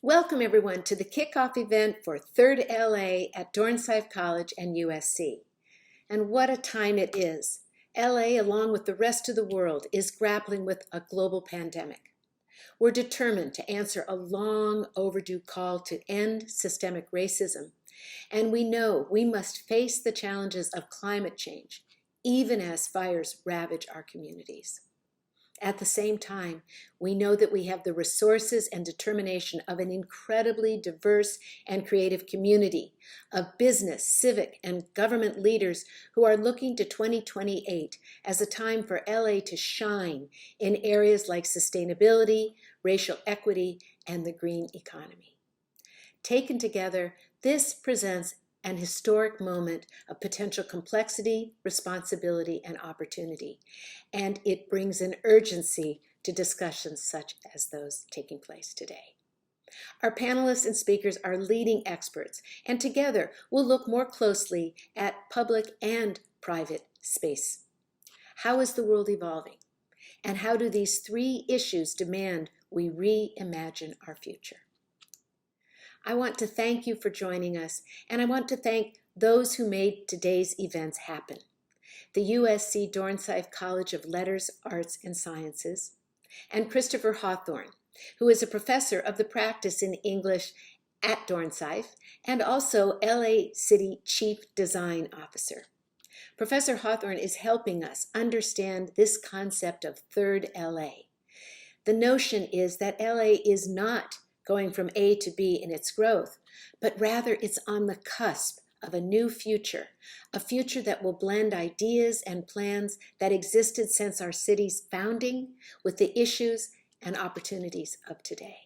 Welcome everyone to the kickoff event for 3rd LA at Dornsife College and USC. And what a time it is. LA, along with the rest of the world, is grappling with a global pandemic. We're determined to answer a long overdue call to end systemic racism. And we know we must face the challenges of climate change, even as fires ravage our communities. At the same time, we know that we have the resources and determination of an incredibly diverse and creative community of business, civic, and government leaders who are looking to 2028 as a time for LA to shine in areas like sustainability, racial equity, and the green economy. Taken together, this presents an historic moment of potential complexity, responsibility, and opportunity. And it brings an urgency to discussions such as those taking place today. Our panelists and speakers are leading experts, and together we'll look more closely at public and private space. How is the world evolving? And how do these three issues demand we reimagine our future? I want to thank you for joining us, and I want to thank those who made today's events happen. The USC Dornsife College of Letters, Arts, and Sciences, and Christopher Hawthorne, who is a professor of the practice in English at Dornsife and also LA City Chief Design Officer. Professor Hawthorne is helping us understand this concept of third LA. The notion is that LA is not going from A to B in its growth, but rather it's on the cusp of a new future, a future that will blend ideas and plans that existed since our city's founding with the issues and opportunities of today.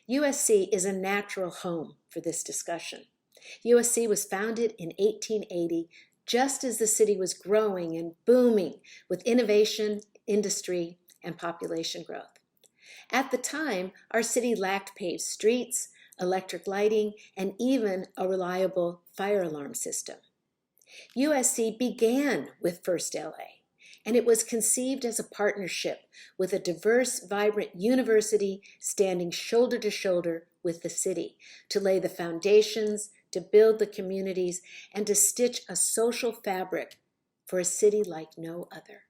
USC is a natural home for this discussion. USC was founded in 1880, just as the city was growing and booming with innovation, industry, and population growth. At the time, our city lacked paved streets, electric lighting, and even a reliable fire alarm system. USC began with First LA, and it was conceived as a partnership with a diverse, vibrant university standing shoulder to shoulder with the city to lay the foundations, to build the communities, and to stitch a social fabric for a city like no other.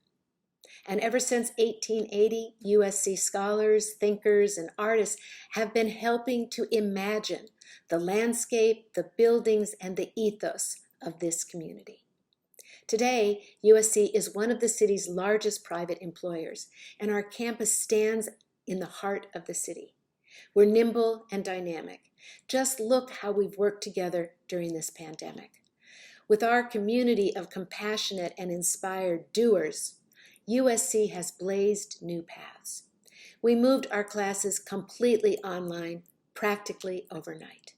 And ever since 1880, USC scholars, thinkers, and artists have been helping to imagine the landscape, the buildings, and the ethos of this community. Today, USC is one of the city's largest private employers, and our campus stands in the heart of the city. We're nimble and dynamic. Just look how we've worked together during this pandemic. With our community of compassionate and inspired doers, USC has blazed new paths. We moved our classes completely online, practically overnight.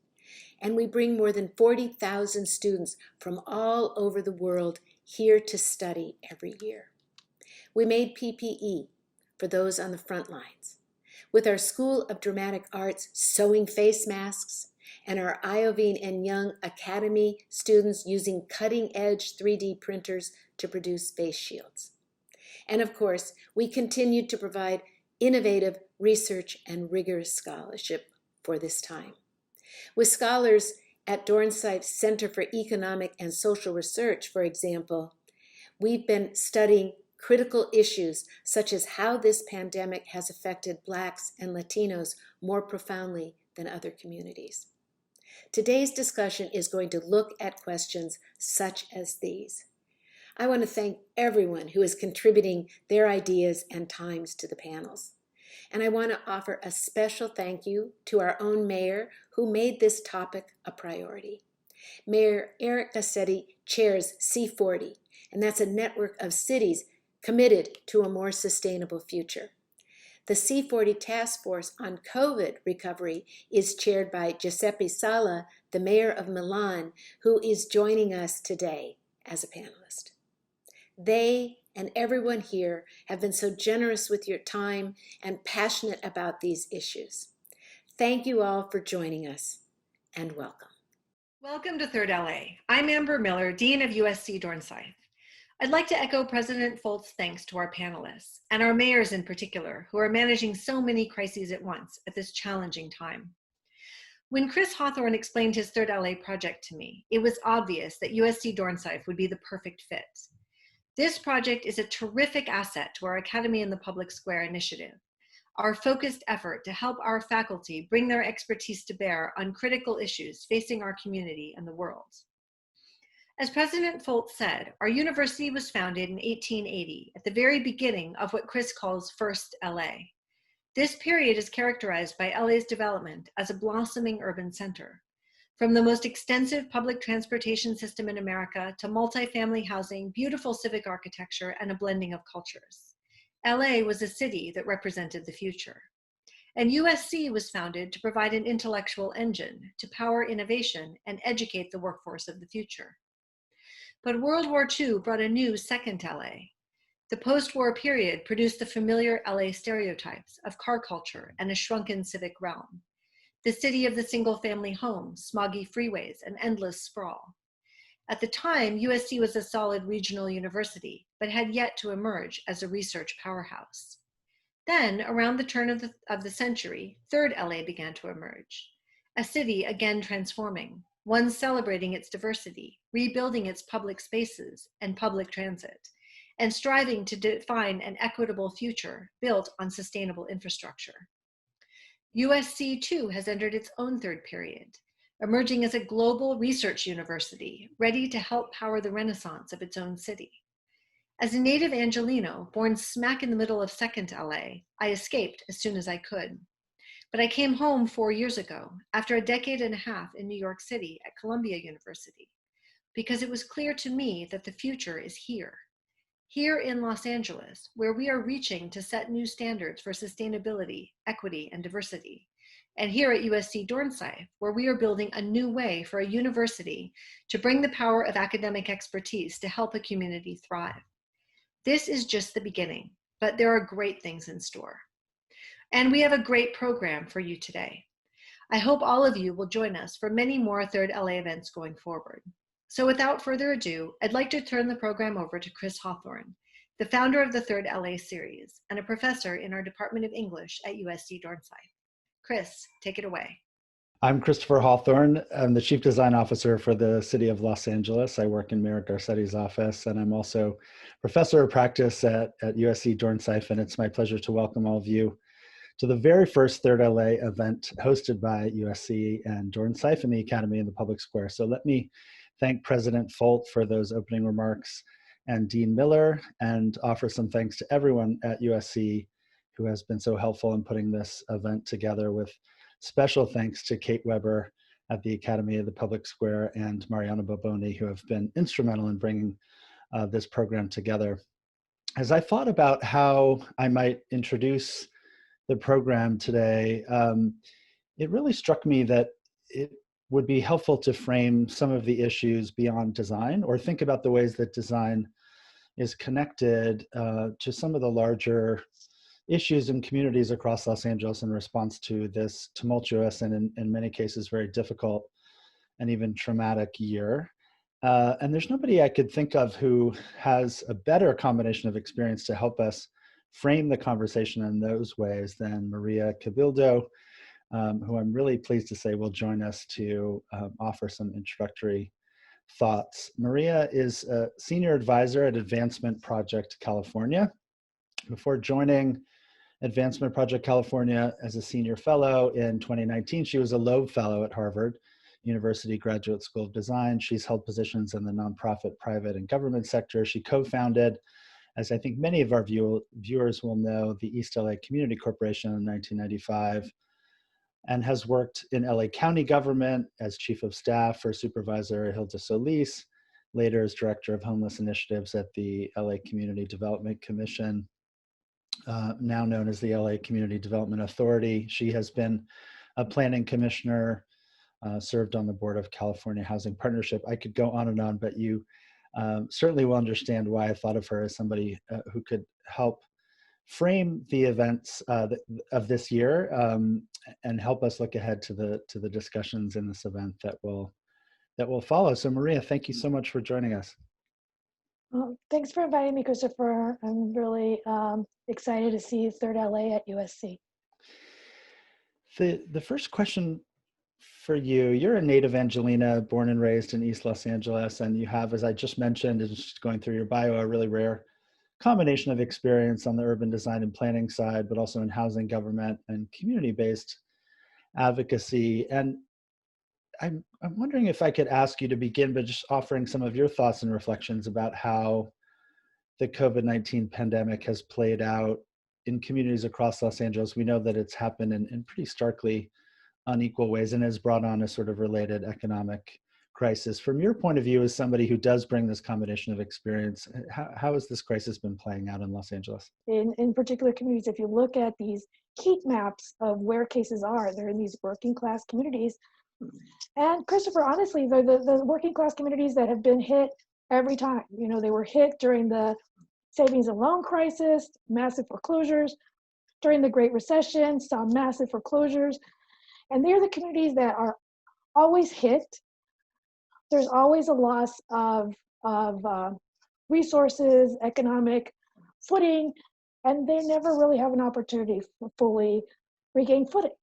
And we bring more than 40,000 students from all over the world here to study every year. We made PPE for those on the front lines. With our School of Dramatic Arts sewing face masks, and our Iovine and Young Academy students using cutting-edge 3D printers to produce face shields. And of course, we continue to provide innovative research and rigorous scholarship for this time. With scholars at Dornsife's Center for Economic and Social Research, for example, we've been studying critical issues such as how this pandemic has affected Blacks and Latinos more profoundly than other communities. Today's discussion is going to look at questions such as these. I want to thank everyone who is contributing their ideas and times to the panels. And I want to offer a special thank you to our own mayor who made this topic a priority. Mayor Eric Gassetti chairs C40, and that's a network of cities committed to a more sustainable future. The C40 Task Force on COVID recovery is chaired by Giuseppe Sala, the mayor of Milan, who is joining us today as a panelist. They and everyone here have been so generous with your time and passionate about these issues. Thank you all for joining us, and welcome. Welcome to 3rd LA. I'm Amber Miller, Dean of USC Dornsife. I'd like to echo President Folt's thanks to our panelists, and our mayors in particular, who are managing so many crises at once at this challenging time. When Chris Hawthorne explained his Third LA project to me, it was obvious that USC Dornsife would be the perfect fit. This project is a terrific asset to our Academy in the Public Square initiative, our focused effort to help our faculty bring their expertise to bear on critical issues facing our community and the world. As President Folt said, our university was founded in 1880, at the very beginning of what Chris calls First LA. This period is characterized by LA's development as a blossoming urban center. From the most extensive public transportation system in America to multifamily housing, beautiful civic architecture, and a blending of cultures. LA was a city that represented the future. And USC was founded to provide an intellectual engine to power innovation and educate the workforce of the future. But World War II brought a new second LA. The post-war period produced the familiar LA stereotypes of car culture and a shrunken civic realm. The city of the single-family home, smoggy freeways, and endless sprawl. At the time, USC was a solid regional university, but had yet to emerge as a research powerhouse. Then, around the turn of the century, Third LA began to emerge. A city again transforming, one celebrating its diversity, rebuilding its public spaces and public transit, and striving to define an equitable future built on sustainable infrastructure. USC, too, has entered its own third period, emerging as a global research university, ready to help power the renaissance of its own city. As a native Angelino, born smack in the middle of Second LA, I escaped as soon as I could. But I came home 4 years ago, after a decade and a half in New York City at Columbia University, because it was clear to me that the future is here. Here in Los Angeles, where we are reaching to set new standards for sustainability, equity, and diversity. And here at USC Dornsife, where we are building a new way for a university to bring the power of academic expertise to help a community thrive. This is just the beginning, but there are great things in store. And we have a great program for you today. I hope all of you will join us for many more Third LA events going forward. So without further ado, I'd like to turn the program over to Chris Hawthorne, the founder of the Third LA series and a professor in our Department of English at USC Dornsife. Chris, take it away. I'm Christopher Hawthorne. I'm the Chief Design Officer for the City of Los Angeles. I work in Mayor Garcetti's office, and I'm also Professor of Practice at USC Dornsife, and it's my pleasure to welcome all of you to the very first Third LA event hosted by USC and Dornsife in the Academy in the Public Square. So let me thank President Folt for those opening remarks and Dean Miller, and offer some thanks to everyone at USC who has been so helpful in putting this event together, with special thanks to Kate Weber at the Academy of the Public Square and Mariana Boboni, who have been instrumental in bringing this program together. As I thought about how I might introduce the program today, it really struck me that it would be helpful to frame some of the issues beyond design, or think about the ways that design is connected to some of the larger issues in communities across Los Angeles in response to this tumultuous and in many cases very difficult and even traumatic year. And there's nobody I could think of who has a better combination of experience to help us frame the conversation in those ways than Maria Cabildo, who I'm really pleased to say will join us to offer some introductory thoughts. Maria is a senior advisor at Advancement Project California. Before joining Advancement Project California as a senior fellow in 2019, she was a Loeb Fellow at Harvard University Graduate School of Design. She's held positions in the nonprofit, private, and government sector. She co-founded, as I think many of our viewers will know, the East LA Community Corporation in 1995, and has worked in LA County government as chief of staff for Supervisor Hilda Solis, later as director of homeless initiatives at the LA Community Development Commission, now known as the LA Community Development Authority. She has been a planning commissioner, served on the board of California Housing Partnership. I could go on and on, but you certainly will understand why I thought of her as somebody who could help frame the events of this year and help us look ahead to the discussions in this event that will follow. So Maria, thank you so much for joining us. Well, thanks for inviting me, Christopher. I'm really excited to see Third LA at USC. The first question for you. You're a native Angelina, born and raised in East Los Angeles, and you have, as I just mentioned, just going through your bio, a really rare combination of experience on the urban design and planning side, but also in housing, government, and community-based advocacy. And I'm wondering if I could ask you to begin by just offering some of your thoughts and reflections about how the COVID-19 pandemic has played out in communities across Los Angeles. We know that it's happened in pretty starkly unequal ways and has brought on a sort of related economic crisis. From your point of view, as somebody who does bring this combination of experience, how has this crisis been playing out in Los Angeles? In particular communities, if you look at these heat maps of where cases are, they're in these working class communities. And Christopher, honestly, they're the working class communities that have been hit every time. You know, they were hit during the savings and loan crisis, massive foreclosures. During the Great Recession, saw massive foreclosures. And they're the communities that are always hit. There's always a loss of resources, economic footing, and they never really have an opportunity to fully regain footing.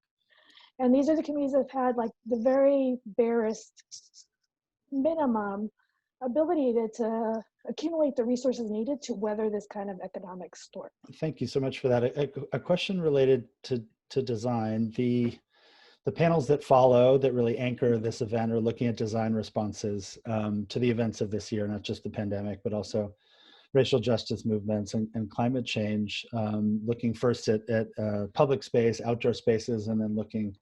And these are the communities that have had like the very barest minimum ability to accumulate the resources needed to weather this kind of economic storm. Thank you so much for that. A question related to design. The panels that follow that really anchor this event are looking at design responses to the events of this year, not just the pandemic, but also racial justice movements and climate change, looking first at public space, outdoor spaces, and then looking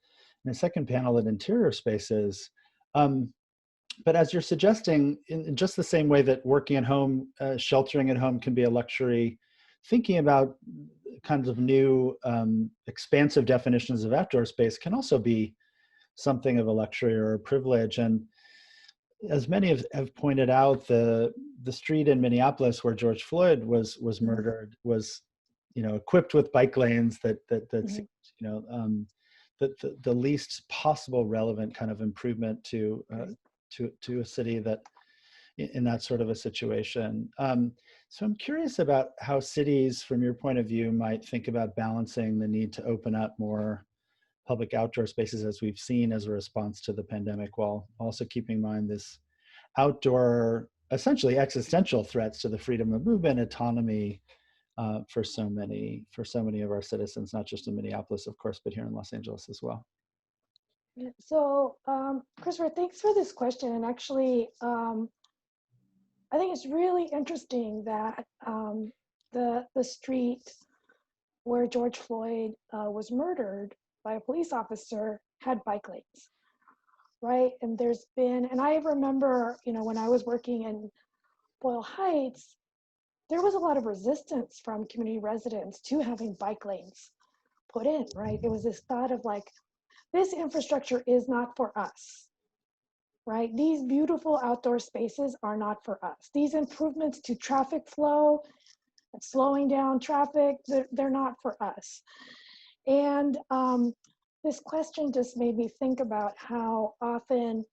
in a second panel at interior spaces. But as you're suggesting, in just the same way that working at home, sheltering at home can be a luxury, thinking about kinds of new expansive definitions of outdoor space can also be something of a luxury or a privilege. And as many have pointed out, the street in Minneapolis where George Floyd was murdered was, equipped with bike lanes that seemed, the least possible relevant kind of improvement to a city that in that sort of a situation. So I'm curious about how cities, from your point of view, might think about balancing the need to open up more public outdoor spaces as we've seen as a response to the pandemic, while also keeping in mind this outdoor, essentially existential threats to the freedom of movement, autonomy for so many of our citizens, not just in Minneapolis, of course, but here in Los Angeles as well. Yeah, so Christopher, thanks for this question. And actually, I think it's really interesting that the street where George Floyd was murdered by a police officer had bike lanes, right? And I remember, when I was working in Boyle Heights, there was a lot of resistance from community residents to having bike lanes put in, right? It was this thought of like, this infrastructure is not for us. Right? These beautiful outdoor spaces are not for us. These improvements to traffic flow, slowing down traffic, they're not for us. And this question just made me think about how often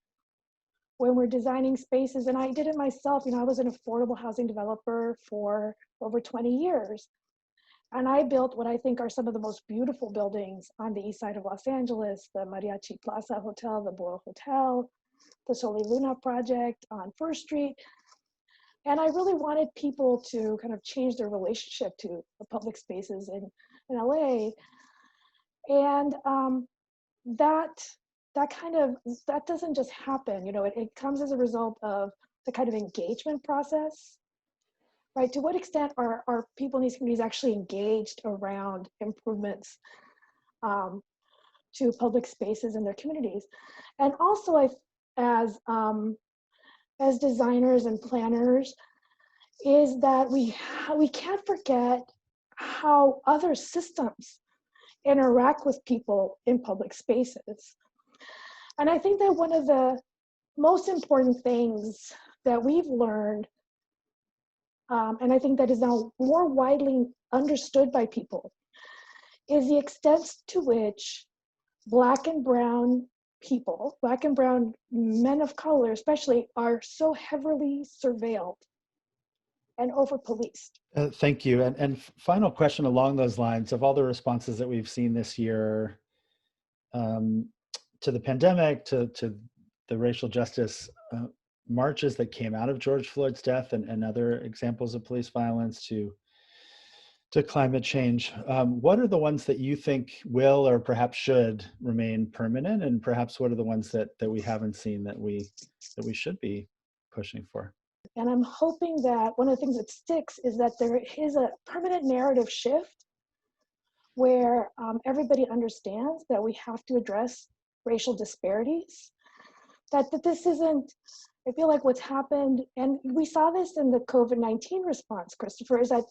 when we're designing spaces, and I did it myself, I was an affordable housing developer for over 20 years. And I built what I think are some of the most beautiful buildings on the east side of Los Angeles, the Mariachi Plaza Hotel, the Boyle Hotel, the Sol y Luna project on First Street. And I really wanted people to kind of change their relationship to the public spaces in LA. And that doesn't just happen, it comes as a result of the kind of engagement process, right? To what extent are people in these communities actually engaged around improvements to public spaces in their communities? And also, as designers and planners, is that we can't forget how other systems interact with people in public spaces. And I think that one of the most important things that we've learned, and I think that is now more widely understood by people, is the extent to which Black and brown people, Black and brown men of color especially, are so heavily surveilled and over-policed. Thank you. And final question along those lines, of all the responses that we've seen this year, the pandemic, to the racial justice marches that came out of George Floyd's death and other examples of police violence, to climate change, what are the ones that you think will or perhaps should remain permanent, and perhaps what are the ones that we haven't seen that we should be pushing for? And I'm hoping that one of the things that sticks is that there is a permanent narrative shift where everybody understands that we have to address racial disparities, that this isn't, I feel like what's happened, and we saw this in the COVID-19 response, Christopher, is that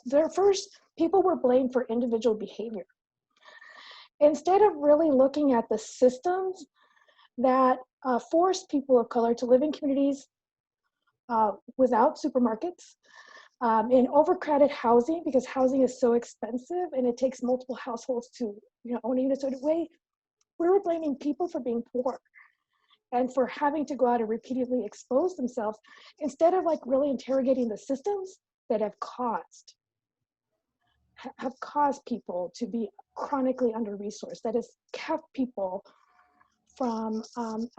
people were blamed for individual behavior. Instead of really looking at the systems that forced people of color to live in communities without supermarkets, in overcrowded housing, because housing is so expensive and it takes multiple households to own a unit. So in a way, we were blaming people for being poor and for having to go out and repeatedly expose themselves, instead of like really interrogating the systems that have caused people to be chronically under-resourced, that has kept people from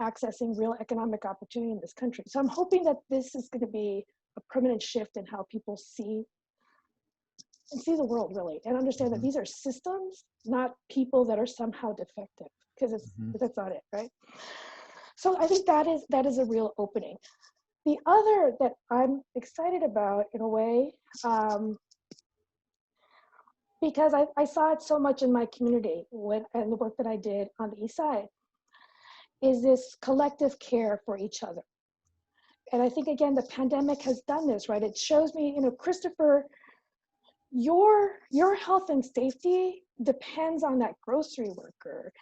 accessing real economic opportunity in this country. So I'm hoping that this is going to be a permanent shift in how people see the world, really, and understand that these are systems, not people that are somehow defective, because that's not it, right? So I think that is a real opening. The other that I'm excited about, in a way, because I saw it so much in my community and the work that I did on the East Side, is this collective care for each other. And I think, again, the pandemic has done this, right? It shows me, Christopher, your health and safety depends on that grocery worker.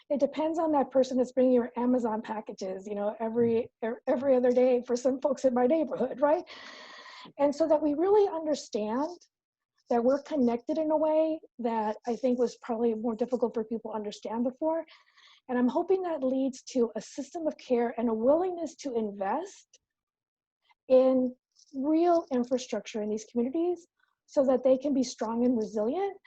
It depends on that person that's bringing your Amazon packages, every other day for some folks in my neighborhood, right? And so that we really understand that we're connected in a way that I think was probably more difficult for people to understand before. And I'm hoping that leads to a system of care and a willingness to invest in real infrastructure in these communities so that they can be strong and resilient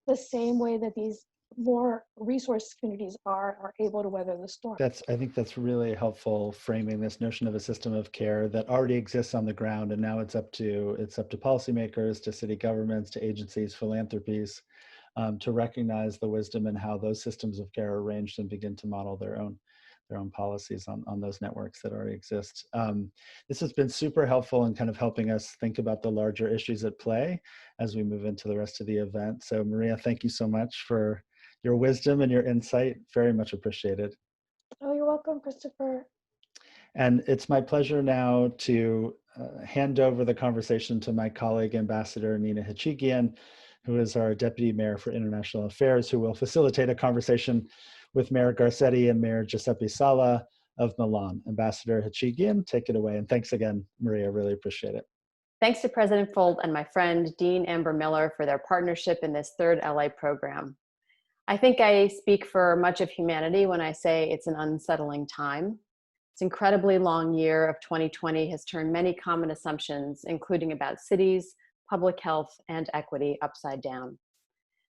the same way that these more resource communities are able to weather the storm. I think that's really helpful, framing this notion of a system of care that already exists on the ground, and now it's up to policymakers, to city governments, to agencies, philanthropies, to recognize the wisdom and how those systems of care are arranged and begin to model their own policies on those networks that already exist. This has been super helpful in kind of helping us think about the larger issues at play as we move into the rest of the event. So Maria, thank you so much for your wisdom and your insight. Very much appreciated. Oh, you're welcome, Christopher. And it's my pleasure now to hand over the conversation to my colleague, Ambassador Nina Hichigian, who is our Deputy Mayor for International Affairs, who will facilitate a conversation with Mayor Garcetti and Mayor Giuseppe Sala of Milan. Ambassador Hichigian, take it away. And thanks again, Maria, really appreciate it. Thanks to President Folt and my friend, Dean Amber Miller, for their partnership in this third LA program. I think I speak for much of humanity when I say it's an unsettling time. This incredibly long year of 2020 has turned many common assumptions, including about cities, public health, and equity, upside down.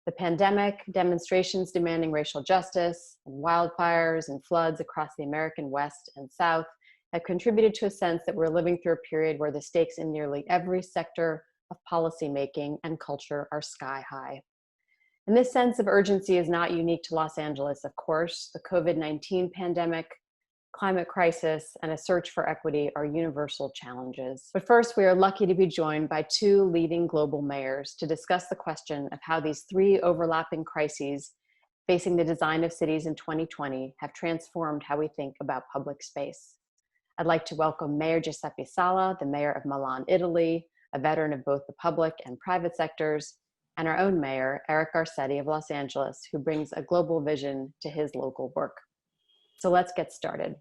The pandemic, demonstrations demanding racial justice, and wildfires and floods across the American West and South have contributed to a sense that we're living through a period where the stakes in nearly every sector of policymaking and culture are sky high. And this sense of urgency is not unique to Los Angeles, of course. The COVID-19 pandemic, climate crisis, and a search for equity are universal challenges. But first, we are lucky to be joined by two leading global mayors to discuss the question of how these three overlapping crises facing the design of cities in 2020 have transformed how we think about public space. I'd like to welcome Mayor Giuseppe Sala, the mayor of Milan, Italy, a veteran of both the public and private sectors, and our own mayor, Eric Garcetti of Los Angeles, who brings a global vision to his local work. So let's get started.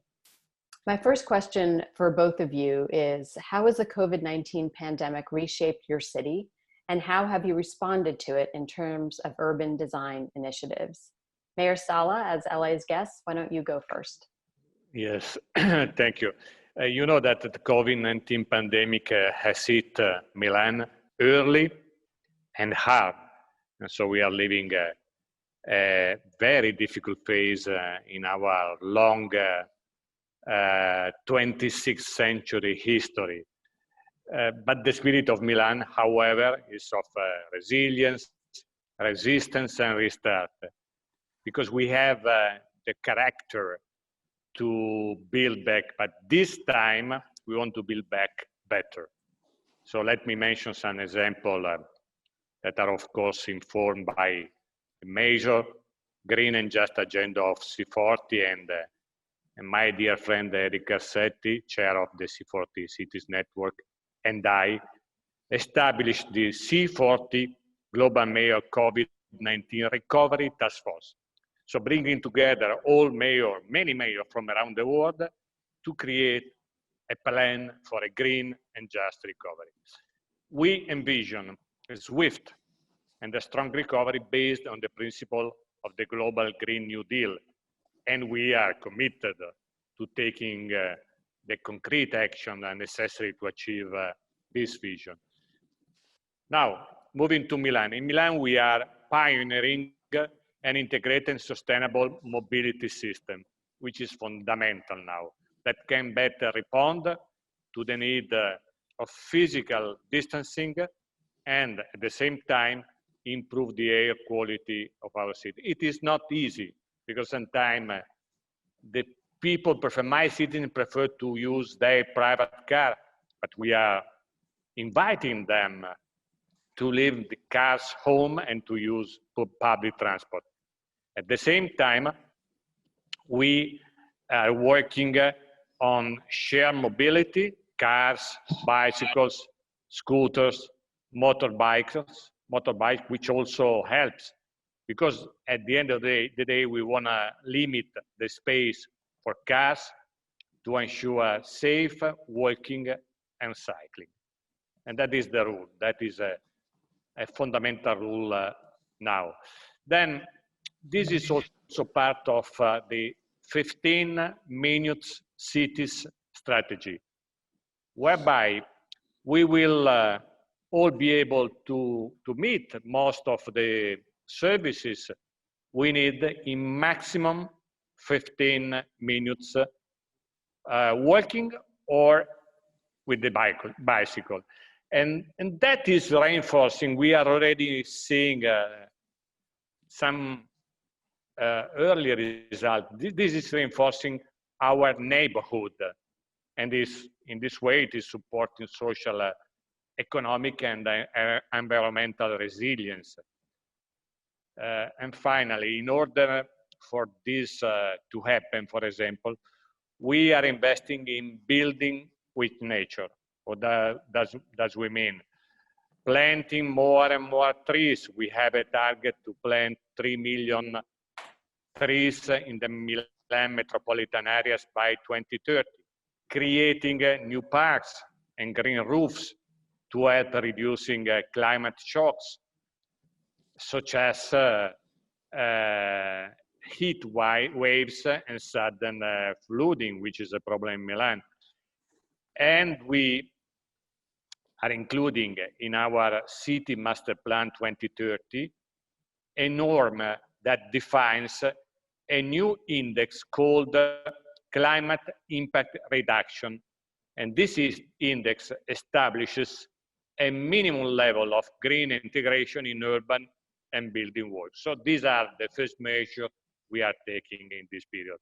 My first question for both of you is, how has the COVID-19 pandemic reshaped your city, and how have you responded to it in terms of urban design initiatives? Mayor Sala, as LA's guest, why don't you go first? Yes, thank you. You know that the COVID-19 pandemic has hit Milan early and hard. And so we are living a very difficult phase in our long 26th century history. But the spirit of Milan, however, is of resilience, resistance, and restart, because we have the character to build back, but this time we want to build back better. So let me mention some examples that are, of course, informed by the major green and just agenda of C40 and my dear friend Eric Garcetti, chair of the C40 Cities Network, and I established the C40 Global Mayor COVID-19 Recovery Task Force. So bringing together all mayors, many mayors from around the world to create a plan for a green and just recovery. We envision a swift and a strong recovery based on the principle of the Global Green New Deal. And we are committed to taking the concrete action necessary to achieve this vision. Now, moving to Milan. In Milan, we are pioneering an integrated sustainable mobility system, which is fundamental now, that can better respond to the need of physical distancing and at the same time improve the air quality of our city. It is not easy because sometimes the people prefer, my citizens prefer to use their private car, but we are inviting them to leave the cars home and to use public transport. At the same time, we are working on shared mobility, cars, bicycles, scooters, motorbikes, which also helps, because at the end of the day we want to limit the space for cars to ensure safe walking and cycling. And that is the rule. That is a fundamental rule now. Then this is also part of the 15 minutes cities strategy, whereby we will all be able to meet most of the services we need in maximum 15 minutes walking or with the bicycle. And that is reinforcing. We are already seeing some early results. This is reinforcing our neighborhood. And in this way, it is supporting social, economic, and environmental resilience. And finally, in order for this to happen, for example, we are investing in building with nature. What does we mean? Planting more and more trees. We have a target to plant 3 million trees in the Milan metropolitan areas by 2030. Creating new parks and green roofs to help reducing climate shocks, such as heat waves and sudden flooding, which is a problem in Milan. And we are including in our City Master Plan 2030 a norm that defines a new index called Climate Impact Reduction. And this index establishes a minimum level of green integration in urban and building work. So these are the first measures we are taking in this period.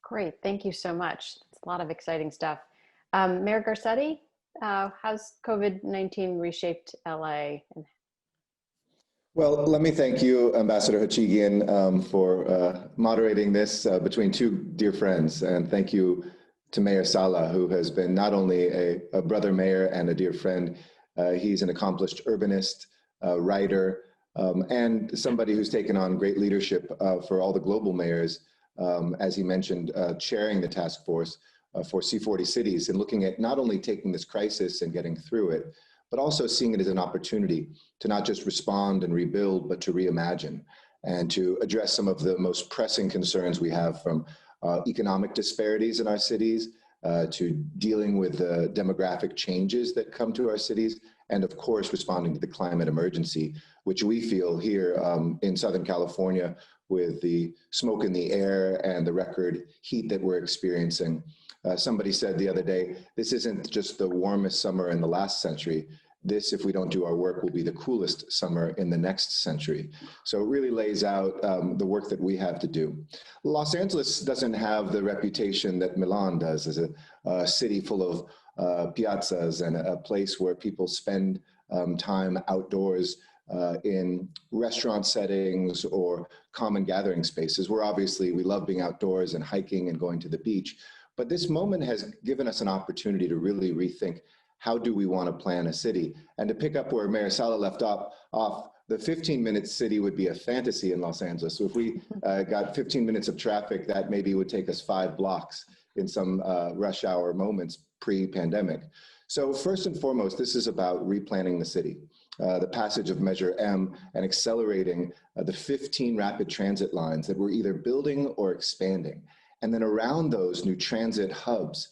Great, thank you so much. It's a lot of exciting stuff. Mayor Garcetti, how's COVID-19 reshaped LA? Well, let me thank you, Ambassador Hachigian, for moderating this between two dear friends. And thank you to Mayor Sala, who has been not only a brother mayor and a dear friend, he's an accomplished urbanist, writer, and somebody who's taken on great leadership for all the global mayors, as he mentioned, chairing the task force for C40 cities and looking at not only taking this crisis and getting through it, but also seeing it as an opportunity to not just respond and rebuild, but to reimagine and to address some of the most pressing concerns we have, from economic disparities in our cities to dealing with the demographic changes that come to our cities, and of course, responding to the climate emergency, which we feel here in Southern California with the smoke in the air and the record heat that we're experiencing. Somebody said the other day, this isn't just the warmest summer in the last century. This, if we don't do our work, will be the coolest summer in the next century. So it really lays out the work that we have to do. Los Angeles doesn't have the reputation that Milan does as a city full of piazzas and a place where people spend time outdoors in restaurant settings or common gathering spaces. We love being outdoors and hiking and going to the beach. But this moment has given us an opportunity to really rethink, how do we want to plan a city? And to pick up where Mayor Sala left off, the 15-minute city would be a fantasy in Los Angeles. So if we got 15 minutes of traffic, that maybe would take us 5 blocks in some rush hour moments pre-pandemic. So first and foremost, this is about replanning the city. The passage of Measure M and accelerating the 15 rapid transit lines that we're either building or expanding. And then around those new transit hubs,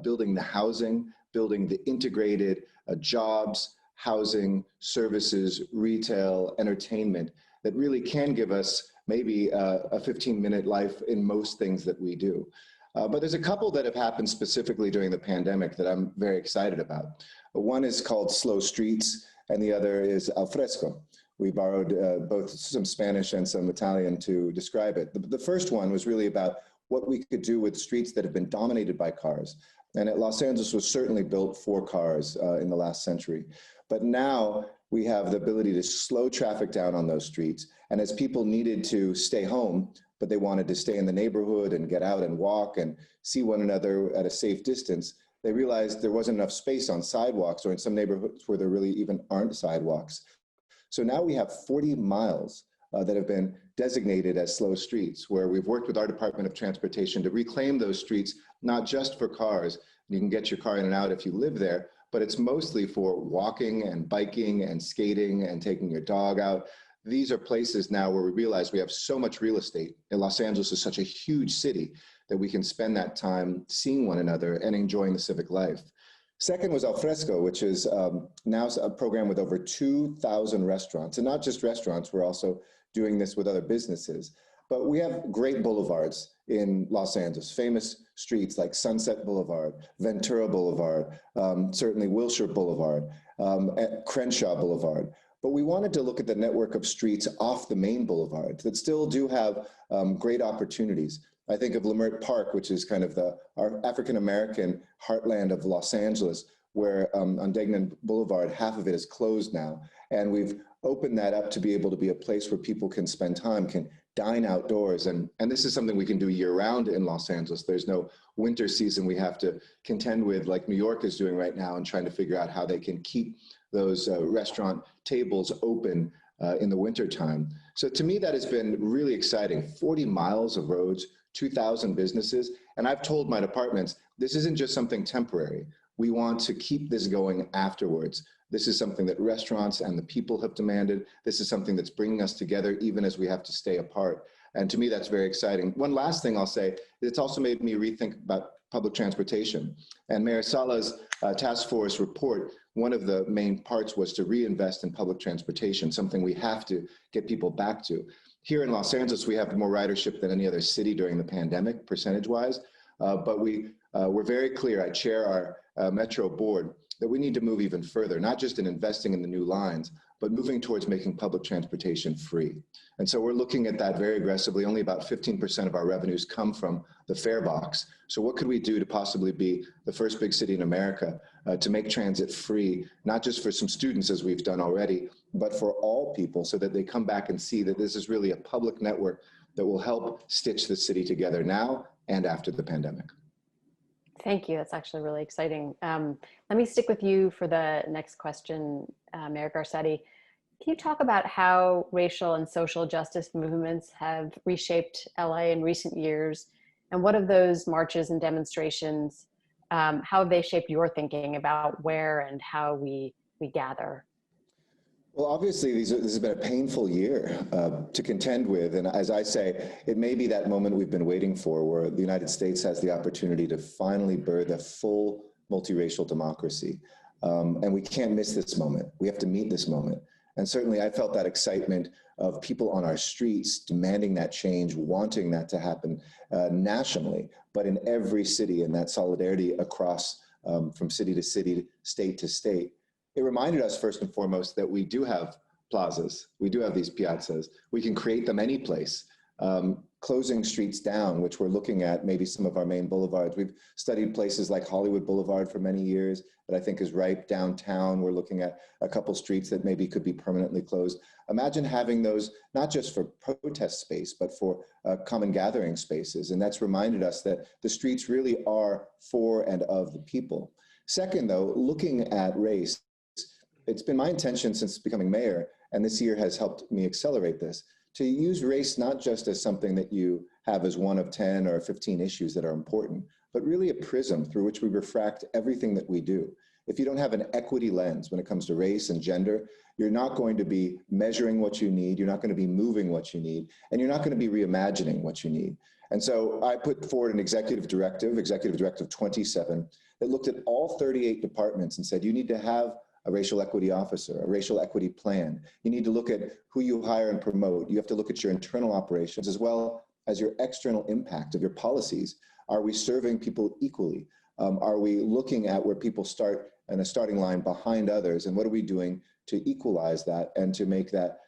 building the housing, building the integrated jobs, housing, services, retail, entertainment that really can give us maybe a 15-minute life in most things that we do. But there's a couple that have happened specifically during the pandemic that I'm very excited about. One is called Slow Streets, and the other is Al Fresco. We borrowed both some Spanish and some Italian to describe it. The first one was really about what we could do with streets that have been dominated by cars. And Los Angeles was certainly built for cars in the last century. But now we have the ability to slow traffic down on those streets. And as people needed to stay home, but they wanted to stay in the neighborhood and get out and walk and see one another at a safe distance, they realized there wasn't enough space on sidewalks, or in some neighborhoods where there really even aren't sidewalks. So now we have 40 miles that have been designated as slow streets, where we've worked with our Department of Transportation to reclaim those streets, not just for cars. You can get your car in and out if you live there, but it's mostly for walking and biking and skating and taking your dog out. These are places now where we realize we have so much real estate, and Los Angeles is such a huge city that we can spend that time seeing one another and enjoying the civic life. Second was Al Fresco, which is now a program with over 2,000 restaurants, and not just restaurants, we're also doing this with other businesses. But we have great boulevards in Los Angeles, famous streets like Sunset Boulevard, Ventura Boulevard, certainly Wilshire Boulevard, Crenshaw Boulevard. But we wanted to look at the network of streets off the main boulevards that still do have great opportunities. I think of Leimert Park, which is kind of our African-American heartland of Los Angeles, where on Degnan Boulevard, half of it is closed now. And we've opened that up to be able to be a place where people can spend time, can dine outdoors. And this is something we can do year-round in Los Angeles. There's no winter season we have to contend with like New York is doing right now and trying to figure out how they can keep those restaurant tables open in the wintertime. So to me, that has been really exciting. 40 miles of roads, 2,000 businesses. And I've told my departments, this isn't just something temporary. We want to keep this going afterwards. This is something that restaurants and the people have demanded. This is something that's bringing us together even as we have to stay apart. And to me, that's very exciting. One last thing I'll say, it's also made me rethink about public transportation. And Mayor Sala's task force report, one of the main parts was to reinvest in public transportation, something we have to get people back to. Here in Los Angeles, we have more ridership than any other city during the pandemic, percentage-wise. But we're very clear, I chair our Metro board, that we need to move even further, not just in investing in the new lines, but moving towards making public transportation free. And so we're looking at that very aggressively. Only about 15% of our revenues come from the fare box. So what could we do to possibly be the first big city in America to make transit free, not just for some students as we've done already, but for all people so that they come back and see that this is really a public network that will help stitch the city together now and after the pandemic. Thank you. That's actually really exciting. Let me stick with you for the next question, Mayor Garcetti. Can you talk about how racial and social justice movements have reshaped LA in recent years? And what of those marches and demonstrations, how have they shaped your thinking about where and how we gather? Well, obviously, this has been a painful year to contend with. And as I say, it may be that moment we've been waiting for where the United States has the opportunity to finally birth a full multiracial democracy. And we can't miss this moment. We have to meet this moment. And certainly I felt that excitement of people on our streets demanding that change, wanting that to happen nationally, but in every city, and that solidarity across from city to city, state to state. It reminded us first and foremost that we do have plazas. We do have these piazzas. We can create them any place. Closing streets down, which we're looking at, maybe some of our main boulevards. We've studied places like Hollywood Boulevard for many years that I think is ripe. Downtown, we're looking at a couple streets that maybe could be permanently closed. Imagine having those, not just for protest space, but for common gathering spaces. And that's reminded us that the streets really are for and of the people. Second, though, looking at race, it's been my intention since becoming mayor, and this year has helped me accelerate this, to use race not just as something that you have as one of 10 or 15 issues that are important, but really a prism through which we refract everything that we do. If you don't have an equity lens when it comes to race and gender, you're not going to be measuring what you need, you're not going to be moving what you need, and you're not going to be reimagining what you need. And so I put forward an Executive Directive 27, that looked at all 38 departments and said, you need to have a racial equity officer, a racial equity plan. You need to look at who you hire and promote. You have to look at your internal operations as well as your external impact of your policies. Are we serving people equally? Are we looking at where people start in a starting line behind others? And what are we doing to equalize that and to make that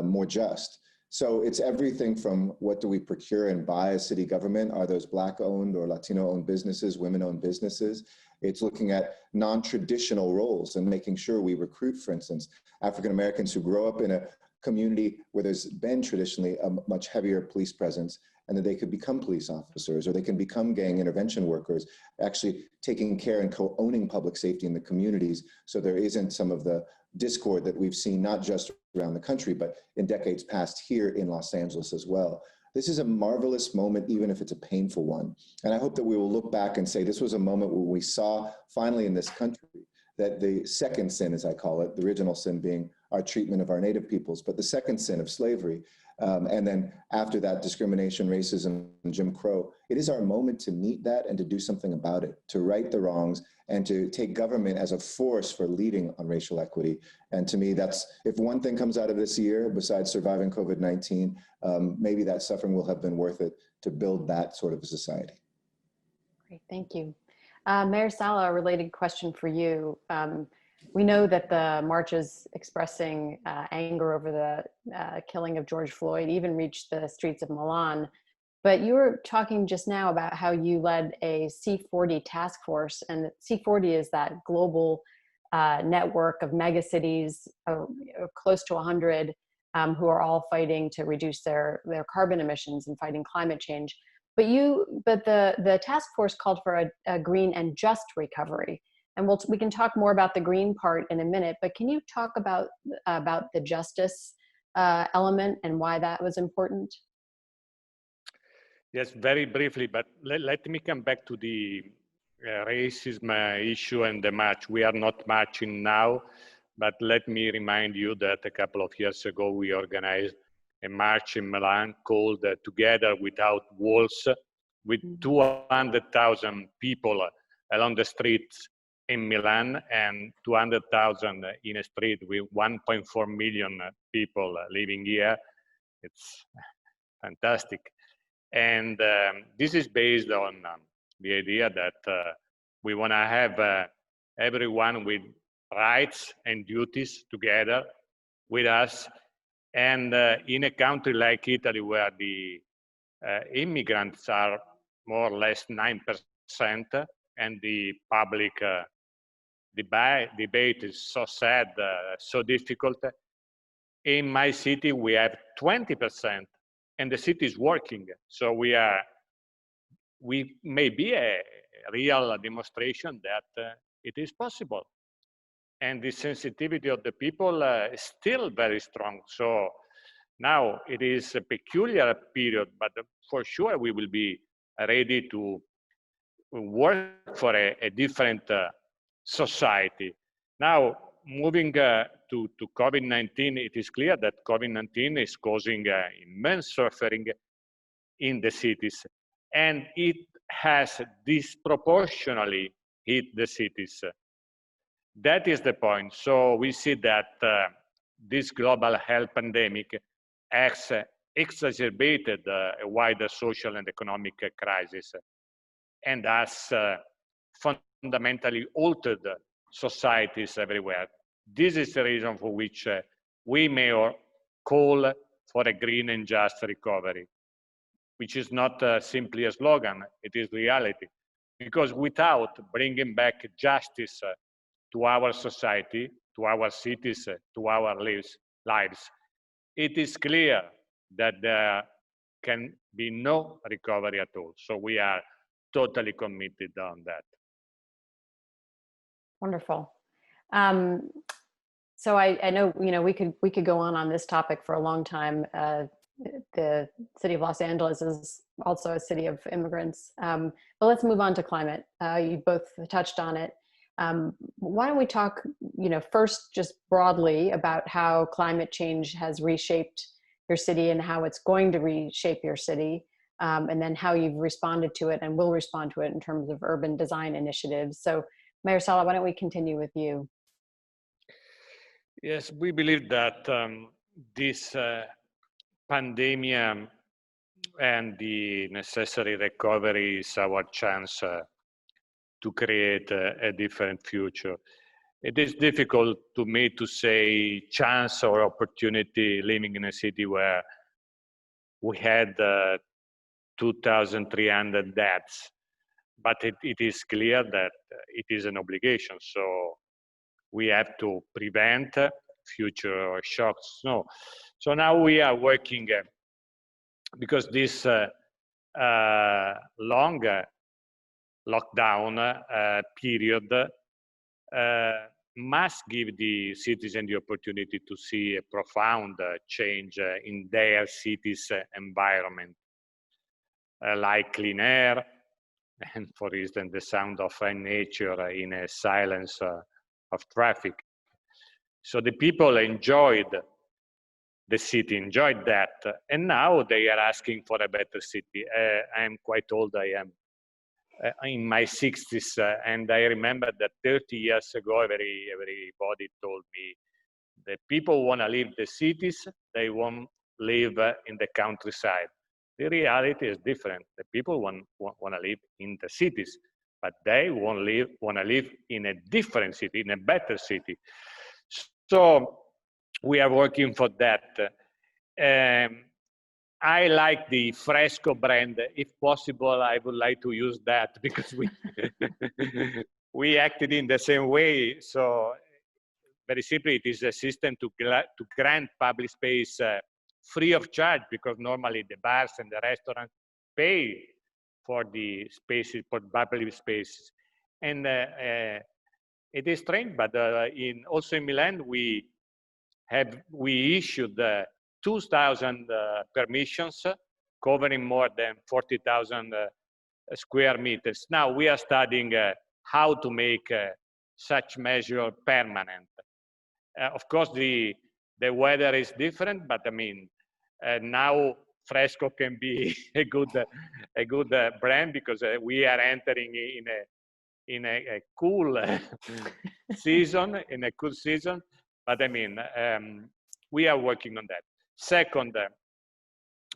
more just? So it's everything from what do we procure and buy as city government? Are those Black-owned or Latino-owned businesses, women-owned businesses? It's looking at non-traditional roles and making sure we recruit, for instance, African Americans who grow up in a community where there's been traditionally a much heavier police presence, and that they could become police officers or they can become gang intervention workers, actually taking care and co-owning public safety in the communities so there isn't some of the discord that we've seen not just around the country, but in decades past here in Los Angeles as well. This is a marvelous moment, even if it's a painful one. And I hope that we will look back and say this was a moment where we saw finally in this country that the second sin, as I call it, the original sin being our treatment of our native peoples, but the second sin of slavery, and then after that, discrimination, racism, and Jim Crow, it is our moment to meet that and to do something about it, to right the wrongs, and to take government as a force for leading on racial equity. And to me, that's, if one thing comes out of this year, besides surviving COVID-19, maybe that suffering will have been worth it to build that sort of a society. Great, thank you. Mayor Sala, a related question for you. We know that the marches expressing anger over the killing of George Floyd even reached the streets of Milan. But you were talking just now about how you led a C40 task force, and C40 is that global network of megacities, close to 100, who are all fighting to reduce their carbon emissions and fighting climate change. But the task force called for a green and just recovery. And we can talk more about the green part in a minute, but can you talk about the justice element and why that was important? Yes, very briefly, but let me come back to the racism issue and the march. We are not marching now, but let me remind you that a couple of years ago, we organized a march in Milan called Together Without Walls, with 200,000 people along the streets in Milan and 200,000 in a street with 1.4 million people living here. It's fantastic. And this is based on the idea that we want to have everyone with rights and duties together with us. And in a country like Italy, where the immigrants are more or less 9%, and the public debate is so sad, so difficult. In my city, we have 20%. And the city is working, so we may be a real demonstration that it is possible, and the sensitivity of the people is still very strong. So now it is a peculiar period, but for sure we will be ready to work for a different society. Now, moving to COVID-19, it is clear that COVID-19 is causing immense suffering in the cities, and it has disproportionately hit the cities. That is the point. So we see that this global health pandemic has exacerbated a wider social and economic crisis and has fundamentally altered societies everywhere. This is the reason for which we may call for a green and just recovery, which is not simply a slogan, it is reality. Because without bringing back justice to our society, to our cities, to our lives, it is clear that there can be no recovery at all. So we are totally committed on that. Wonderful. So I know, we could go on this topic for a long time. The city of Los Angeles is also a city of immigrants. But let's move on to climate. You both touched on it. Why don't we talk, first just broadly about how climate change has reshaped your city and how it's going to reshape your city, and then how you've responded to it and will respond to it in terms of urban design initiatives. So Mayor Sala, why don't we continue with you? Yes, we believe that this pandemic and the necessary recovery is our chance to create a different future. It is difficult to me to say chance or opportunity living in a city where we had 2,300 deaths, but it is clear that it is an obligation. So we have to prevent future shocks. No. So now we are working because this long lockdown period must give the citizens the opportunity to see a profound change in their city's environment, like clean air, and for instance, the sound of nature in a silence of traffic. So the people enjoyed the city, enjoyed that, and now they are asking for a better city. I am quite old, I am in my 60s, and I remember that 30 years ago, everybody told me that people want to leave the cities, they won't live in the countryside. The reality is different. The people want to live in the cities, but they want to live in a different city, in a better city. So we are working for that. I like the Fresco brand. If possible, I would like to use that because we acted in the same way. So very simply, it is a system to grant public space free of charge, because normally the bars and the restaurants pay for the spaces, for public spaces. And it is strange, but also in Milan, we issued 2,000 permissions covering more than 40,000 square meters. Now we are studying how to make such measure permanent. Of course, the weather is different, but I mean, now Fresco can be a good brand, because we are entering in a cool season, But I mean, we are working on that. Second,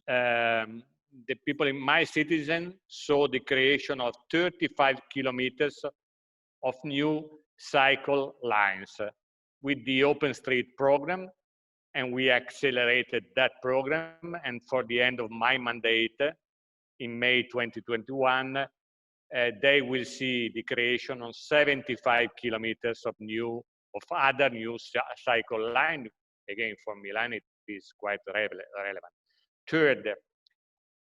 the people in my citizen saw the creation of 35 kilometers of new cycle lines with the Open Street program, and we accelerated that program. And for the end of my mandate in May 2021, they will see the creation of 75 kilometers of other new cycle line. Again, for Milan, it is quite relevant. Third,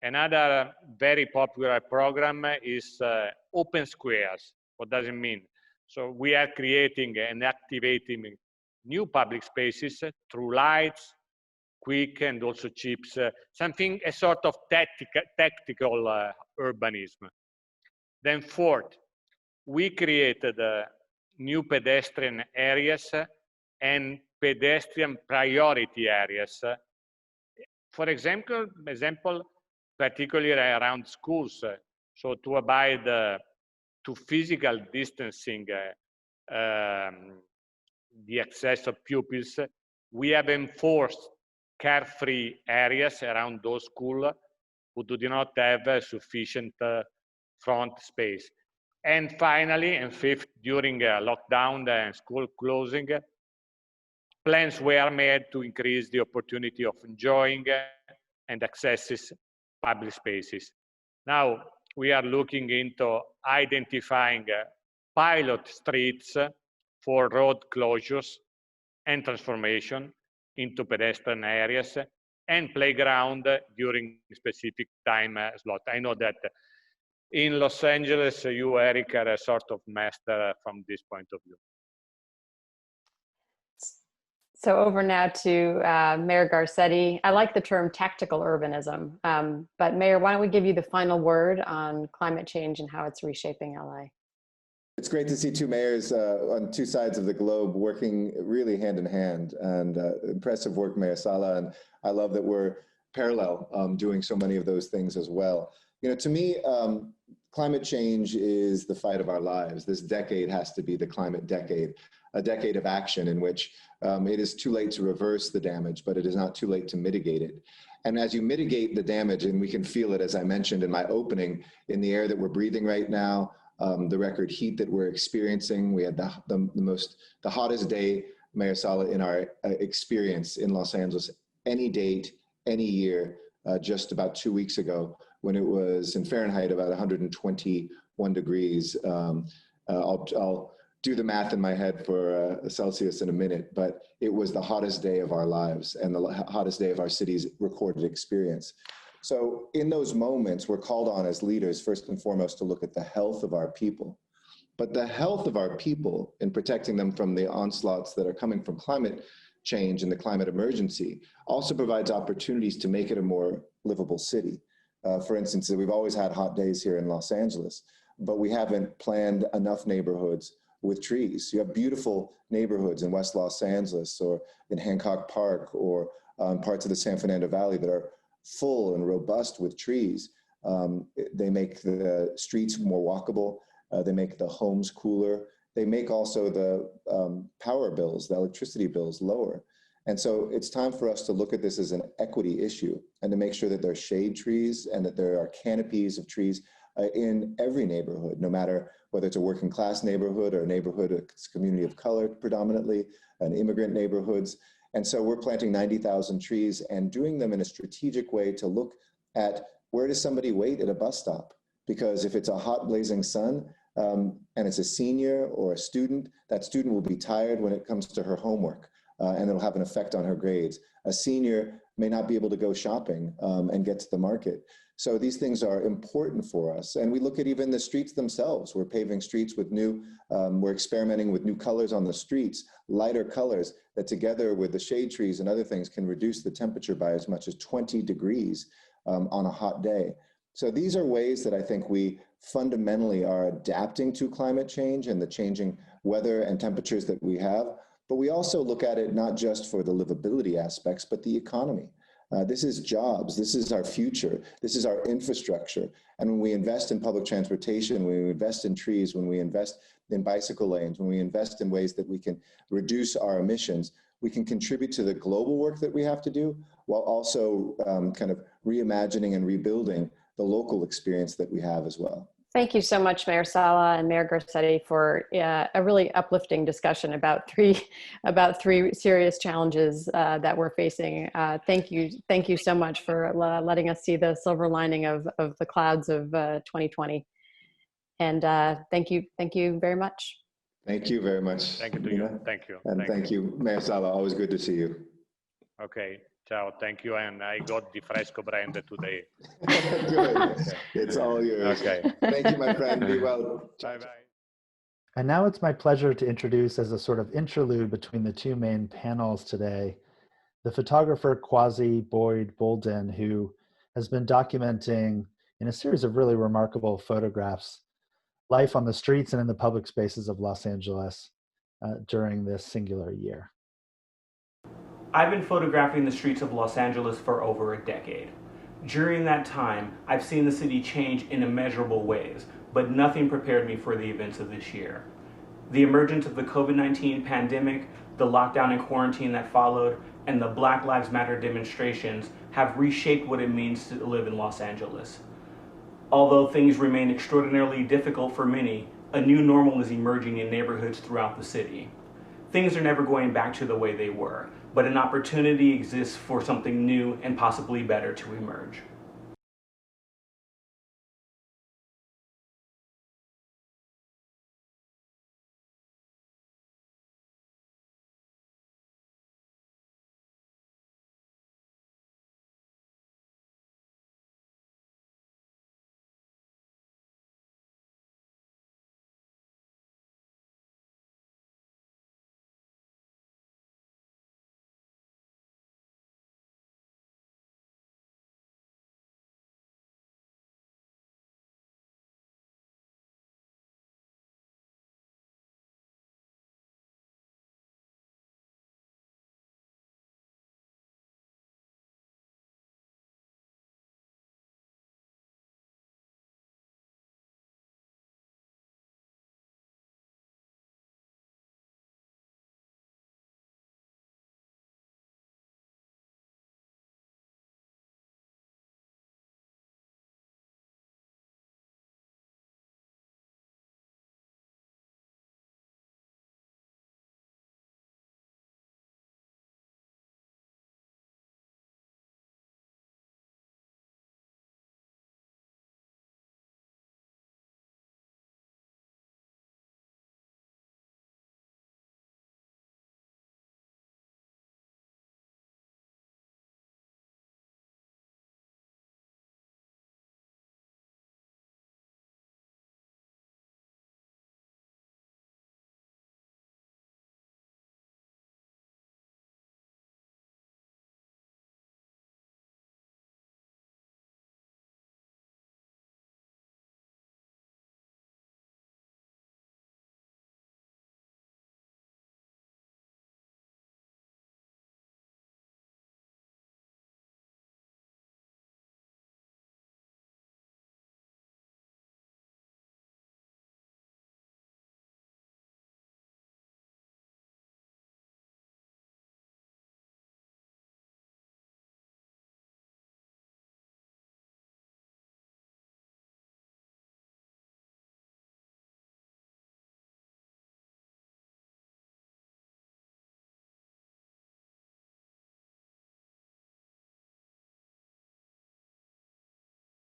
another very popular program is open squares. What does it mean? So we are creating and activating new public spaces through lights, quick and also cheap, a sort of tactical urbanism. Then fourth, we created new pedestrian areas and pedestrian priority areas. For example, particularly around schools. So to abide to physical distancing the access of pupils. We have enforced carefree areas around those schools who do not have sufficient front space. And finally, and fifth, during lockdown and school closing, plans were made to increase the opportunity of enjoying and accesses public spaces. Now, we are looking into identifying pilot streets for road closures and transformation into pedestrian areas and playground during specific time slot. I know that in Los Angeles, you, Eric, are a sort of master from this point of view. So over now to Mayor Garcetti. I like the term tactical urbanism, but Mayor, why don't we give you the final word on climate change and how it's reshaping LA? It's great to see two mayors on two sides of the globe working really hand in hand, and impressive work, Mayor Sala. And I love that we're parallel doing so many of those things as well. You know, to me, climate change is the fight of our lives. This decade has to be the climate decade, a decade of action in which it is too late to reverse the damage, but it is not too late to mitigate it. And as you mitigate the damage, and we can feel it, as I mentioned in my opening, in the air that we're breathing right now, the record heat that we're experiencing. We had the hottest day, Mayor Sala, in our experience in Los Angeles, any date, any year, just about 2 weeks ago, when it was in Fahrenheit about 121 degrees. I'll do the math in my head for Celsius in a minute, but it was the hottest day of our lives and the hottest day of our city's recorded experience. So in those moments, we're called on as leaders, first and foremost, to look at the health of our people. But the health of our people in protecting them from the onslaughts that are coming from climate change and the climate emergency also provides opportunities to make it a more livable city. For instance, we've always had hot days here in Los Angeles, but we haven't planned enough neighborhoods with trees. You have beautiful neighborhoods in West Los Angeles or in Hancock Park or parts of the San Fernando Valley that are full and robust with trees. They make the streets more walkable. They make the homes cooler. They make also the power bills, the electricity bills lower. And so it's time for us to look at this as an equity issue and to make sure that there are shade trees and that there are canopies of trees in every neighborhood, no matter whether it's a working class neighborhood or a neighborhood, a community of color predominantly, and immigrant neighborhoods. And so we're planting 90,000 trees and doing them in a strategic way to look at where does somebody wait at a bus stop? Because if it's a hot blazing sun and it's a senior or a student, that student will be tired when it comes to her homework and it'll have an effect on her grades. A senior may not be able to go shopping and get to the market. So these things are important for us. And we look at even the streets themselves. We're paving streets with we're experimenting with new colors on the streets, lighter colors that together with the shade trees and other things can reduce the temperature by as much as 20 degrees on a hot day. So these are ways that I think we fundamentally are adapting to climate change and the changing weather and temperatures that we have. But we also look at it not just for the livability aspects, but the economy. This is jobs, this is our future, this is our infrastructure. And when we invest in public transportation, when we invest in trees, when we invest in bicycle lanes, when we invest in ways that we can reduce our emissions, we can contribute to the global work that we have to do, while also kind of reimagining and rebuilding the local experience that we have as well. Thank you so much, Mayor Sala and Mayor Garcetti, for a really uplifting discussion about three serious challenges that we're facing. Thank you so much for letting us see the silver lining of the clouds of 2020. And thank you very much. Thank you very much. Thank you to you. Thank you. And thank you, Mayor Sala. Always good to see you. Okay. Ciao, thank you, and I got the Fresco brand today. Good. Okay. It's all yours. Okay. Thank you, my friend. Be well. Bye-bye. And now it's my pleasure to introduce, as a sort of interlude between the two main panels today, the photographer Quasi Boyd Bolden, who has been documenting in a series of really remarkable photographs life on the streets and in the public spaces of Los Angeles during this singular year. I've been photographing the streets of Los Angeles for over a decade. During that time, I've seen the city change in immeasurable ways, but nothing prepared me for the events of this year. The emergence of the COVID-19 pandemic, the lockdown and quarantine that followed, and the Black Lives Matter demonstrations have reshaped what it means to live in Los Angeles. Although things remain extraordinarily difficult for many, a new normal is emerging in neighborhoods throughout the city. Things are never going back to the way they were, but an opportunity exists for something new and possibly better to emerge.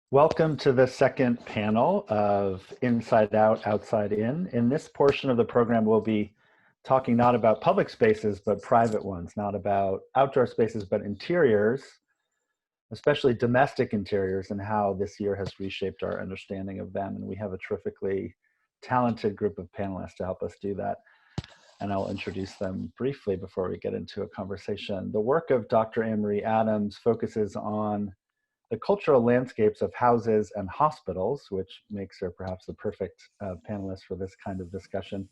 Welcome to the second panel of Inside Out, Outside In. In this portion of the program, we'll be talking not about public spaces, but private ones, not about outdoor spaces, but interiors, especially domestic interiors, and how this year has reshaped our understanding of them. And we have a terrifically talented group of panelists to help us do that. And I'll introduce them briefly before we get into a conversation. The work of Dr. Emory Adams focuses on the cultural landscapes of houses and hospitals, which makes her perhaps the perfect panelist for this kind of discussion.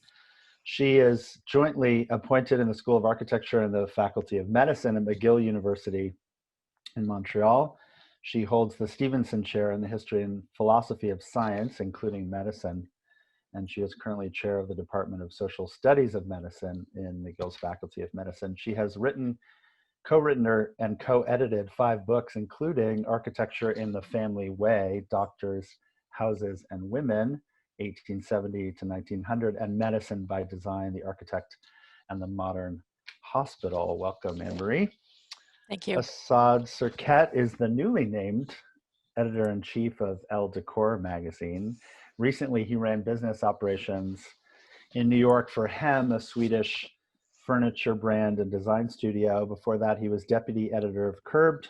She is jointly appointed in the School of Architecture and the Faculty of Medicine at McGill University in Montreal. She holds the Stevenson Chair in the History and Philosophy of Science, including medicine. And she is currently chair of the Department of Social Studies of Medicine in McGill's Faculty of Medicine. She has co-written and co-edited 5 books, including Architecture in the Family Way, Doctors, Houses, and Women, 1870 to 1900, and Medicine by Design, The Architect and the Modern Hospital. Welcome, Anne-Marie. Thank you. Assad Serket is the newly named editor-in-chief of Elle Decor magazine. Recently, he ran business operations in New York for Hem, a Swedish furniture brand and design studio. Before that, he was deputy editor of Curbed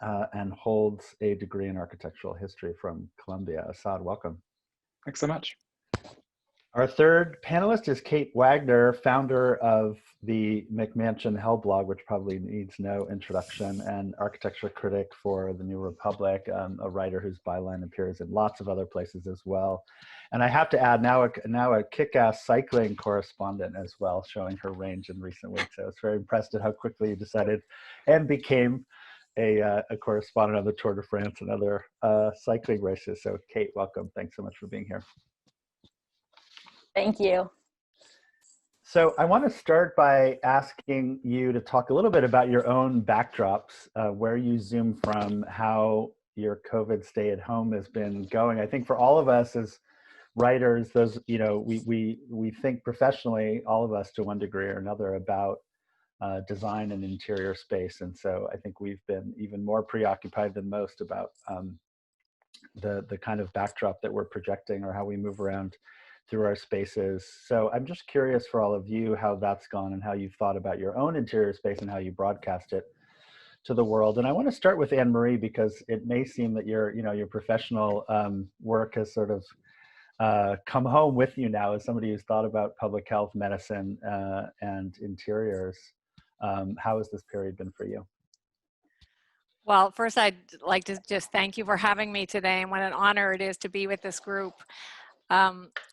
and holds a degree in architectural history from Columbia. Assad, welcome. Thanks so much. Our third panelist is Kate Wagner, founder of the McMansion Hell blog, which probably needs no introduction, and architecture critic for the New Republic, a writer whose byline appears in lots of other places as well. And I have to add now a kick-ass cycling correspondent as well, showing her range in recent weeks. I was very impressed at how quickly you decided and became a correspondent on the Tour de France and other cycling races. So Kate, welcome. Thanks so much for being here. Thank you. So I want to start by asking you to talk a little bit about your own backdrops, where you zoom from, how your COVID stay at home has been going. I think for all of us as writers, those, you know, we think professionally, all of us to one degree or another, about design and interior space. And so I think we've been even more preoccupied than most about the kind of backdrop that we're projecting or how we move around through our spaces. So I'm just curious for all of you how that's gone and how you've thought about your own interior space and how you broadcast it to the world. And I want to start with Anne-Marie, because it may seem that your professional work has sort of come home with you now as somebody who's thought about public health, medicine, and interiors. How has this period been for you? Well, first, I'd like to just thank you for having me today, and what an honor it is to be with this group.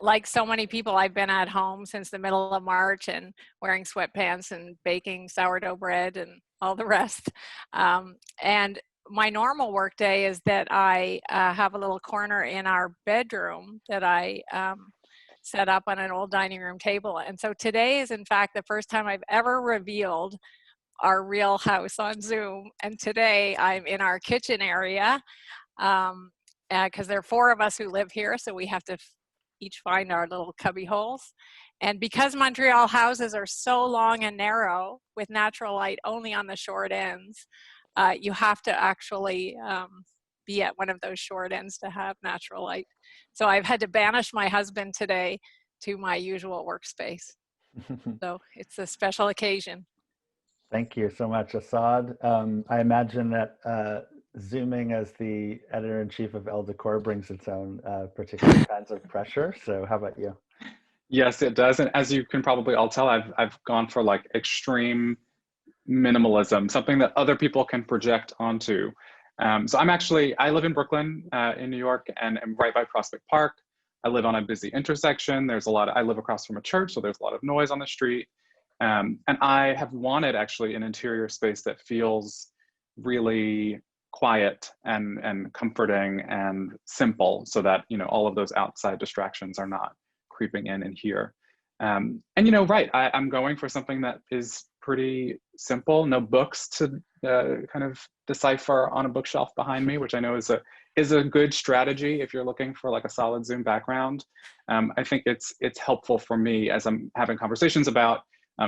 Like so many people, I've been at home since the middle of March and wearing sweatpants and baking sourdough bread and all the rest. And my normal work day is that I have a little corner in our bedroom that I set up on an old dining room table. And so today is, in fact, the first time I've ever revealed our real house on Zoom. And today I'm in our kitchen area because there are 4 of us who live here, so we have to each find our little cubby holes. And because Montreal houses are so long and narrow with natural light only on the short ends, you have to actually be at one of those short ends to have natural light. So I've had to banish my husband today to my usual workspace. So it's a special occasion. Thank you so much, Assad. I imagine that Zooming as the editor-in-chief of Elle Decor brings its own particular kinds of pressure. So how about you? Yes, it does. And as you can probably all tell, I've gone for like extreme minimalism, something that other people can project onto. So I live in Brooklyn, in New York, and I'm right by Prospect Park. I live on a busy intersection. I live across from a church, so there's a lot of noise on the street. And I have wanted actually an interior space that feels really quiet and comforting and simple, so that, you know, all of those outside distractions are not creeping in here. And, you know, right, I'm going for something that is pretty simple. No books to kind of decipher on a bookshelf behind me, which I know is a good strategy if you're looking for like a solid Zoom background. I think it's helpful for me as I'm having conversations about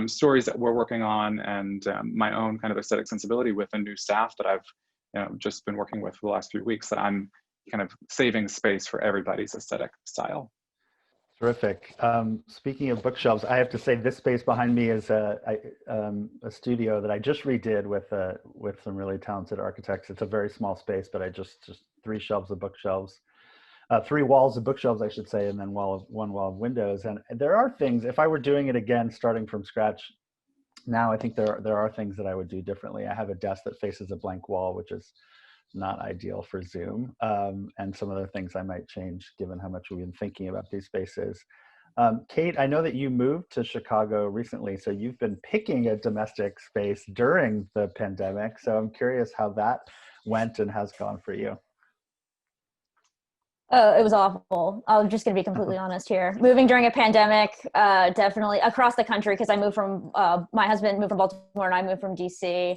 stories that we're working on, and my own kind of aesthetic sensibility with a new staff that I've just been working with for the last few weeks, that I'm kind of saving space for everybody's aesthetic style. Terrific. Speaking of bookshelves, I have to say this space behind me is a studio that I just redid with some really talented architects. It's a very small space, but I just 3 shelves of bookshelves. 3 walls of bookshelves, I should say, and then one wall of windows. And there are things, if I were doing it again, starting from scratch now, I think there are things that I would do differently. I have a desk that faces a blank wall, which is not ideal for Zoom, and some other things I might change given how much we've been thinking about these spaces. Kate, I know that you moved to Chicago recently, so you've been picking a domestic space during the pandemic. So I'm curious how that went and has gone for you. Oh, it was awful. I'm just going to be completely honest here. Moving during a pandemic, definitely across the country, because I moved from, my husband moved from Baltimore and I moved from DC,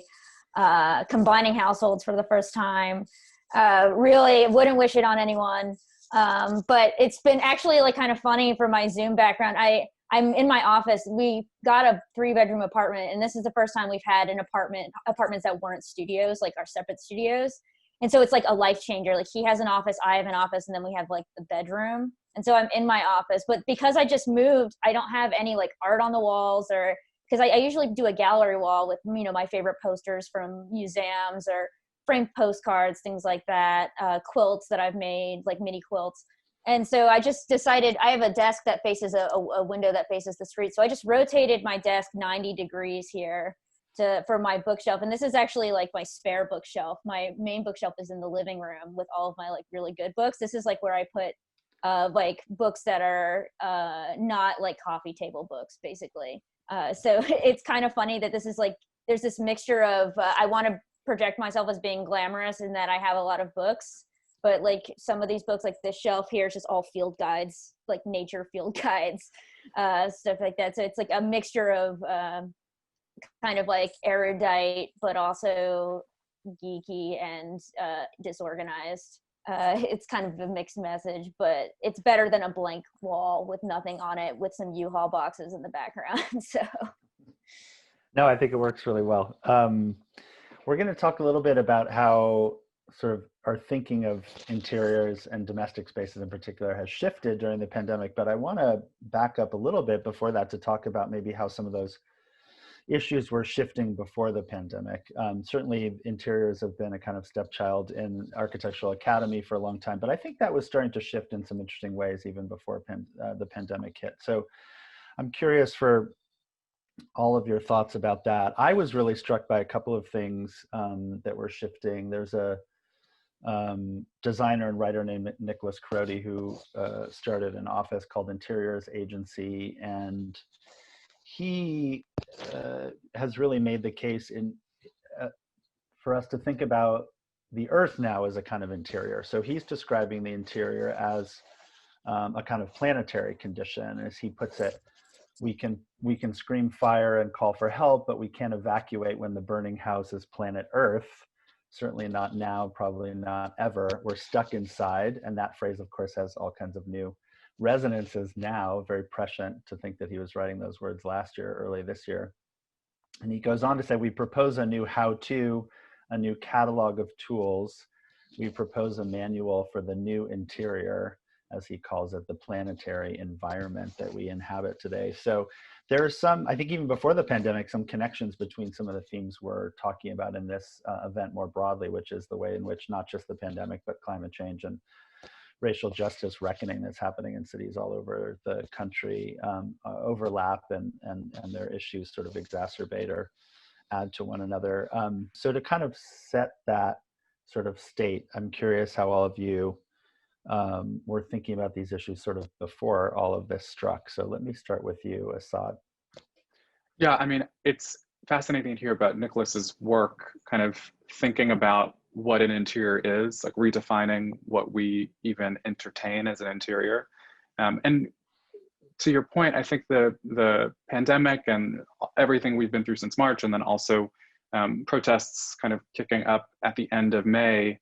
combining households for the first time. Really wouldn't wish it on anyone. But it's been actually like kind of funny for my Zoom background. I'm in my office. We got a 3-bedroom apartment, and this is the first time we've had an apartments that weren't studios, like our separate studios. And so it's like a life changer. Like he has an office, I have an office, and then we have like the bedroom. And so I'm in my office, but because I just moved, I don't have any like art on the walls, or because I usually do a gallery wall with, you know, my favorite posters from museums or framed postcards, things like that, quilts that I've made, like mini quilts. And so I just decided, I have a desk that faces a window that faces the street. So I just rotated my desk 90 degrees here for my bookshelf. And this is actually like my spare bookshelf. My main bookshelf is in the living room with all of my like really good books. This is like where I put like books that are not like coffee table books, basically. So it's kind of funny that this is like, there's this mixture of, I want to project myself as being glamorous in that I have a lot of books, but like some of these books, like this shelf here is just all field guides, like nature field guides. stuff like that. So it's like a mixture of kind of like erudite, but also geeky and disorganized. It's kind of a mixed message, but it's better than a blank wall with nothing on it with some U-Haul boxes in the background. So no, I think it works really well. We're going to talk a little bit about how sort of our thinking of interiors and domestic spaces in particular has shifted during the pandemic, but I want to back up a little bit before that to talk about maybe how some of those issues were shifting before the pandemic. Certainly interiors have been a kind of stepchild in Architectural Academy for a long time, but I think that was starting to shift in some interesting ways even before the pandemic hit. So I'm curious for all of your thoughts about that. I was really struck by a couple of things that were shifting. There's a designer and writer named Nicholas Crody who started an office called Interiors Agency, and he has really made the case for us to think about the earth now as a kind of interior. So he's describing the interior as a kind of planetary condition. As he puts it, we can scream fire and call for help, but we can't evacuate when the burning house is planet Earth. Certainly not now, probably not ever. We're stuck inside. And that phrase, of course, has all kinds of new resonances now, very prescient to think that he was writing those words last year, early this year. And he goes on to say, we propose a new how-to, a new catalog of tools. We propose a manual for the new interior, as he calls it, the planetary environment that we inhabit today. So there are some, I think even before the pandemic, some connections between some of the themes we're talking about in this event more broadly, which is the way in which not just the pandemic, but climate change and racial justice reckoning that's happening in cities all over the country overlap, and their issues sort of exacerbate or add to one another. So to kind of set that sort of state, I'm curious how all of you were thinking about these issues sort of before all of this struck. So let me start with you, Assad. Yeah, I mean, it's fascinating to hear about Nicholas's work, kind of thinking about what an interior is, like redefining what we even entertain as an interior. And to your point, I think the pandemic and everything we've been through since March, and then also protests kind of kicking up at the end of May,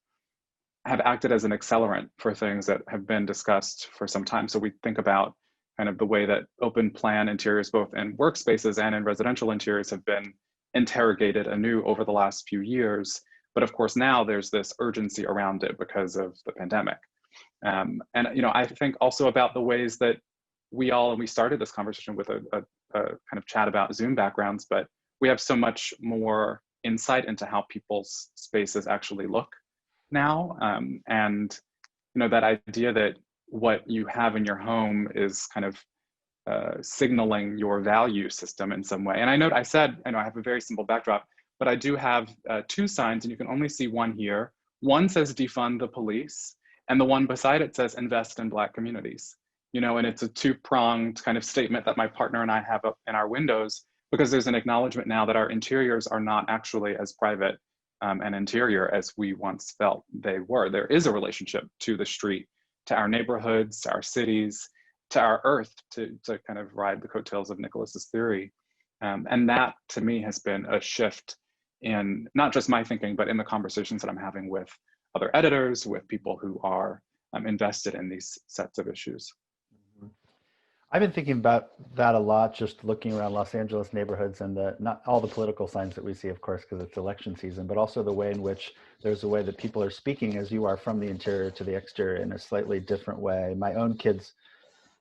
have acted as an accelerant for things that have been discussed for some time. So we think about kind of the way that open plan interiors, both in workspaces and in residential interiors, have been interrogated anew over the last few years. But of course, now there's this urgency around it because of the pandemic. And I think also about the ways that and we started this conversation with a kind of chat about Zoom backgrounds, but we have so much more insight into how people's spaces actually look now. And that idea that what you have in your home is kind of signaling your value system in some way. And I said I have a very simple backdrop, but I do have two signs, and you can only see one here. One says defund the police, and the one beside it says invest in Black communities. And it's a two-pronged kind of statement that my partner and I have up in our windows, because there's an acknowledgement now that our interiors are not actually as private and interior as we once felt they were. There is a relationship to the street, to our neighborhoods, to our cities, to our earth, to kind of ride the coattails of Nicholas's theory. And that, to me, has been a shift in not just my thinking, but in the conversations that I'm having with other editors, with people who are invested in these sets of issues. I've been thinking about that a lot, just looking around Los Angeles neighborhoods, and not all the political signs that we see, of course, because it's election season, but also the way in which there's a way that people are speaking as you are from the interior to the exterior in a slightly different way. My own kids,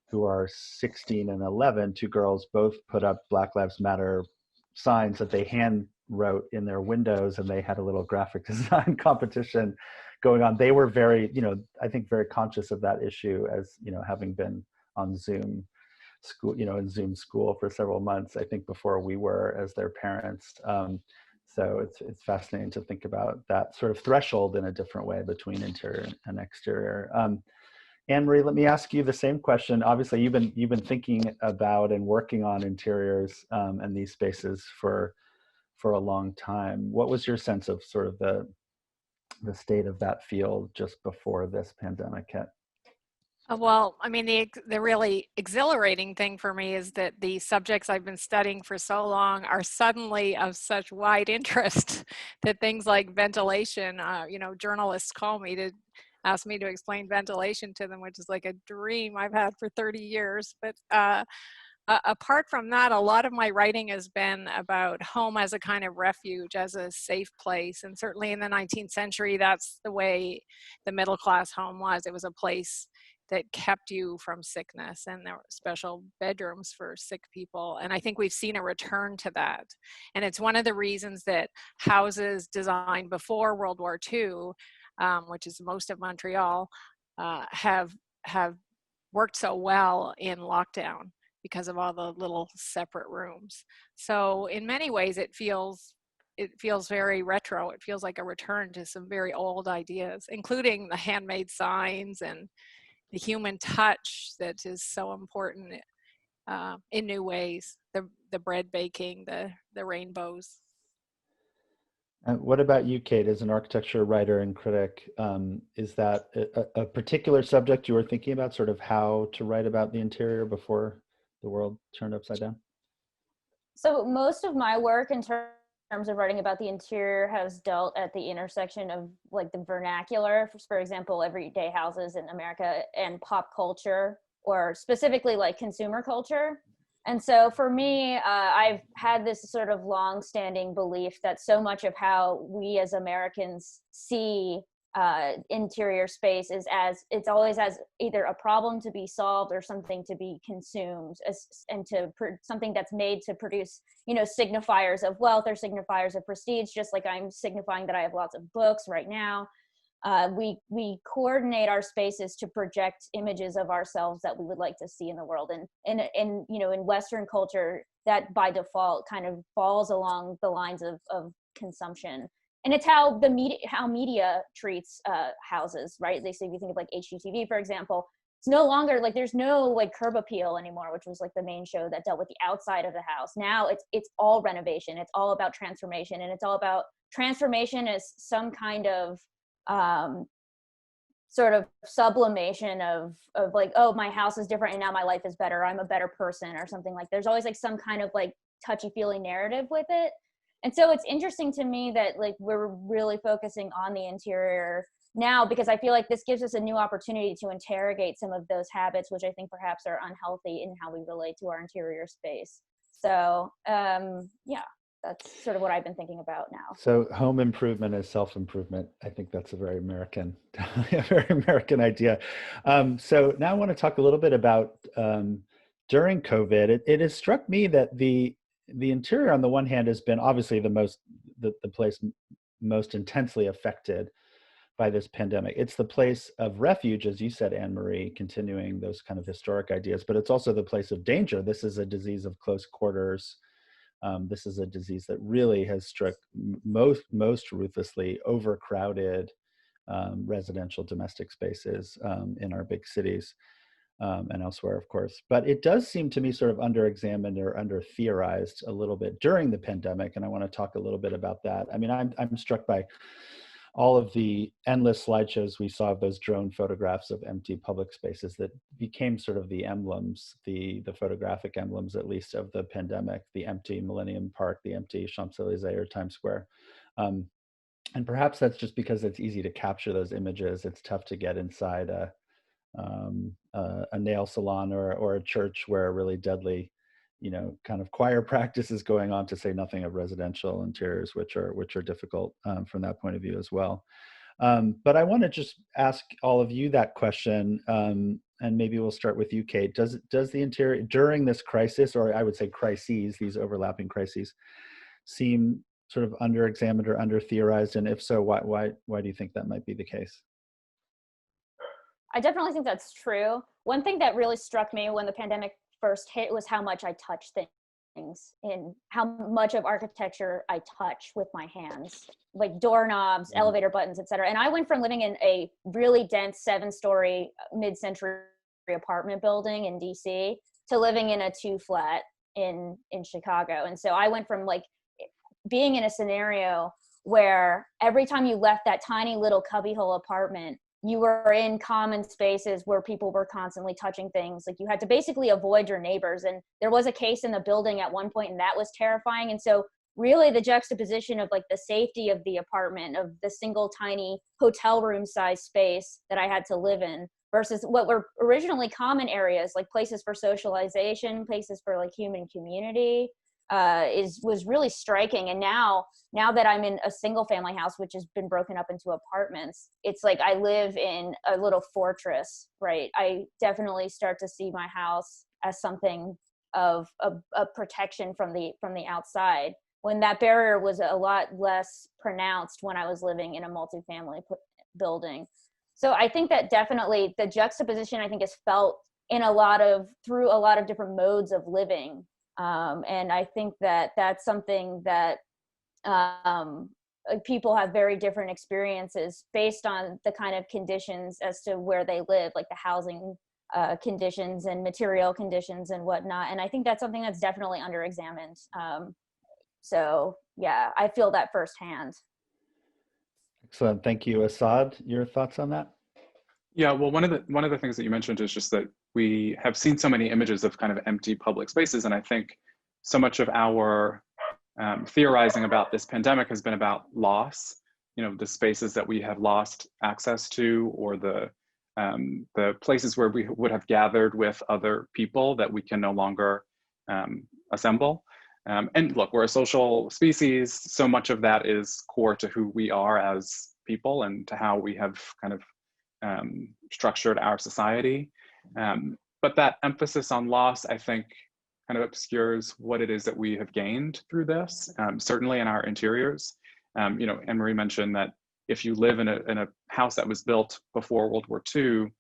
who are 16 and 11, two girls, both put up Black Lives Matter signs that they hand wrote in their windows, and they had a little graphic design competition going on. They were very, I think very conscious of that issue, as, having been on Zoom school, in Zoom school for several months, I think before we were, as their parents. So it's fascinating to think about that sort of threshold in a different way between interior and exterior. Anne-Marie, let me ask you the same question. Obviously, you've been thinking about and working on interiors and these spaces for a long time. What was your sense of sort of the state of that field just before this pandemic hit? Well, I mean, the really exhilarating thing for me is that the subjects I've been studying for so long are suddenly of such wide interest that things like ventilation, journalists call me to ask me to explain ventilation to them, which is like a dream I've had for 30 years. But apart from that, a lot of my writing has been about home as a kind of refuge, as a safe place. And certainly in the 19th century, that's the way the middle class home was. It was a place that kept you from sickness, and there were special bedrooms for sick people. And I think we've seen a return to that. And it's one of the reasons that houses designed before World War II, which is most of Montreal, have worked so well in lockdown, because of all the little separate rooms. So in many ways, it feels very retro. It feels like a return to some very old ideas, including the handmade signs and the human touch that is so important in new ways. The bread baking, the rainbows. And what about you, Kate, as an architecture writer and critic? Is that a particular subject you were thinking about, sort of how to write about the interior before the world turned upside down? So most of my work in terms of writing about the interior has dealt at the intersection of like the vernacular, for example, everyday houses in America, and pop culture, or specifically like consumer culture. And so for me, I've had this sort of long-standing belief that so much of how we as Americans see interior space is it's always as either a problem to be solved or something to be consumed, and something that's made to produce, signifiers of wealth or signifiers of prestige, just like I'm signifying that I have lots of books right now. We coordinate our spaces to project images of ourselves that we would like to see in the world. And in Western culture, that by default kind of falls along the lines of consumption. And it's how media treats houses, right? They say, if you think of like HGTV, for example, it's no longer like, there's no like Curb Appeal anymore, which was like the main show that dealt with the outside of the house. Now it's all renovation. It's all about transformation, and it's all about transformation as some kind of sort of sublimation of like, oh, my house is different and now my life is better, I'm a better person, or something. Like there's always like some kind of like touchy-feely narrative with it. And so it's interesting to me that like we're really focusing on the interior now, because I feel like this gives us a new opportunity to interrogate some of those habits, which I think perhaps are unhealthy in how we relate to our interior space. So yeah, that's sort of what I've been thinking about now. So home improvement is self-improvement. I think that's a very American, a very American idea. So now I want to talk a little bit about during COVID. It has struck me that the interior, on the one hand, has been obviously the place most intensely affected by this pandemic. It's the place of refuge, as you said, Anne-Marie, continuing those kind of historic ideas, but it's also the place of danger. This is a disease of close quarters. This is a disease that really has struck most ruthlessly overcrowded residential domestic spaces in our big cities and elsewhere, of course. But it does seem to me sort of under-examined or under-theorized a little bit during the pandemic, and I want to talk a little bit about that. I mean, I'm struck by all of the endless slideshows we saw of those drone photographs of empty public spaces that became sort of the emblems, the photographic emblems, at least, of the pandemic, the empty Millennium Park, the empty Champs-Élysées or Times Square. And perhaps that's just because it's easy to capture those images. It's tough to get inside a nail salon or a church where a really deadly, kind of choir practice is going on, to say nothing of residential interiors, which are difficult from that point of view as well. But I want to just ask all of you that question, and maybe we'll start with you, Kate. Does the interior during this crisis, or I would say crises, these overlapping crises, seem sort of under-examined or under-theorized? And if so, why do you think that might be the case? I definitely think that's true. One thing that really struck me when the pandemic first hit was how much I touch things, and how much of architecture I touch with my hands, like doorknobs, elevator buttons, etc. And I went from living in a really dense 7-story mid-century apartment building in DC to living in a 2-flat in Chicago. And so I went from like being in a scenario where every time you left that tiny little cubbyhole apartment, you were in common spaces where people were constantly touching things. Like you had to basically avoid your neighbors. And there was a case in the building at one point, and that was terrifying. And so really the juxtaposition of like the safety of the apartment, of the single tiny hotel room size space that I had to live in, versus what were originally common areas, like places for socialization, places for like human community, was really striking. And now that I'm in a single family house, which has been broken up into apartments, it's like I live in a little fortress, right? I definitely start to see my house as something of a protection from the outside, when that barrier was a lot less pronounced when I was living in a multifamily building. So I think that definitely the juxtaposition, I think, is felt in through a lot of different modes of living. And I think that that's something that people have very different experiences based on the kind of conditions as to where they live, like the housing conditions and material conditions and whatnot. And I think that's something that's definitely under-examined. So yeah, I feel that firsthand. Excellent, thank you. Assad, your thoughts on that? Yeah, well, one of the things that you mentioned is just that we have seen so many images of kind of empty public spaces, and I think so much of our theorizing about this pandemic has been about loss. You know, the spaces that we have lost access to, or the places where we would have gathered with other people that we can no longer assemble. And look, we're a social species. So much of that is core to who we are as people and to how we have kind of structured our society. But that emphasis on loss, I think, kind of obscures what it is that we have gained through this, certainly in our interiors. You know, Emory mentioned that if you live in a house that was built before World War II,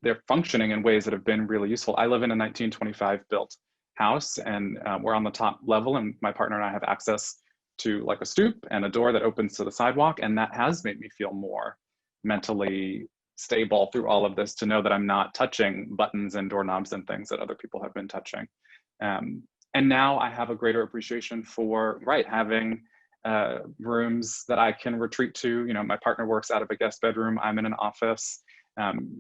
they're functioning in ways that have been really useful. I live in a 1925 built house, and we're on the top level, and my partner and I have access to like a stoop and a door that opens to the sidewalk, and that has made me feel more mentally stable through all of this, to know that I'm not touching buttons and doorknobs and things that other people have been touching. And now I have a greater appreciation for, having rooms that I can retreat to. You know, my partner works out of a guest bedroom, I'm in an office.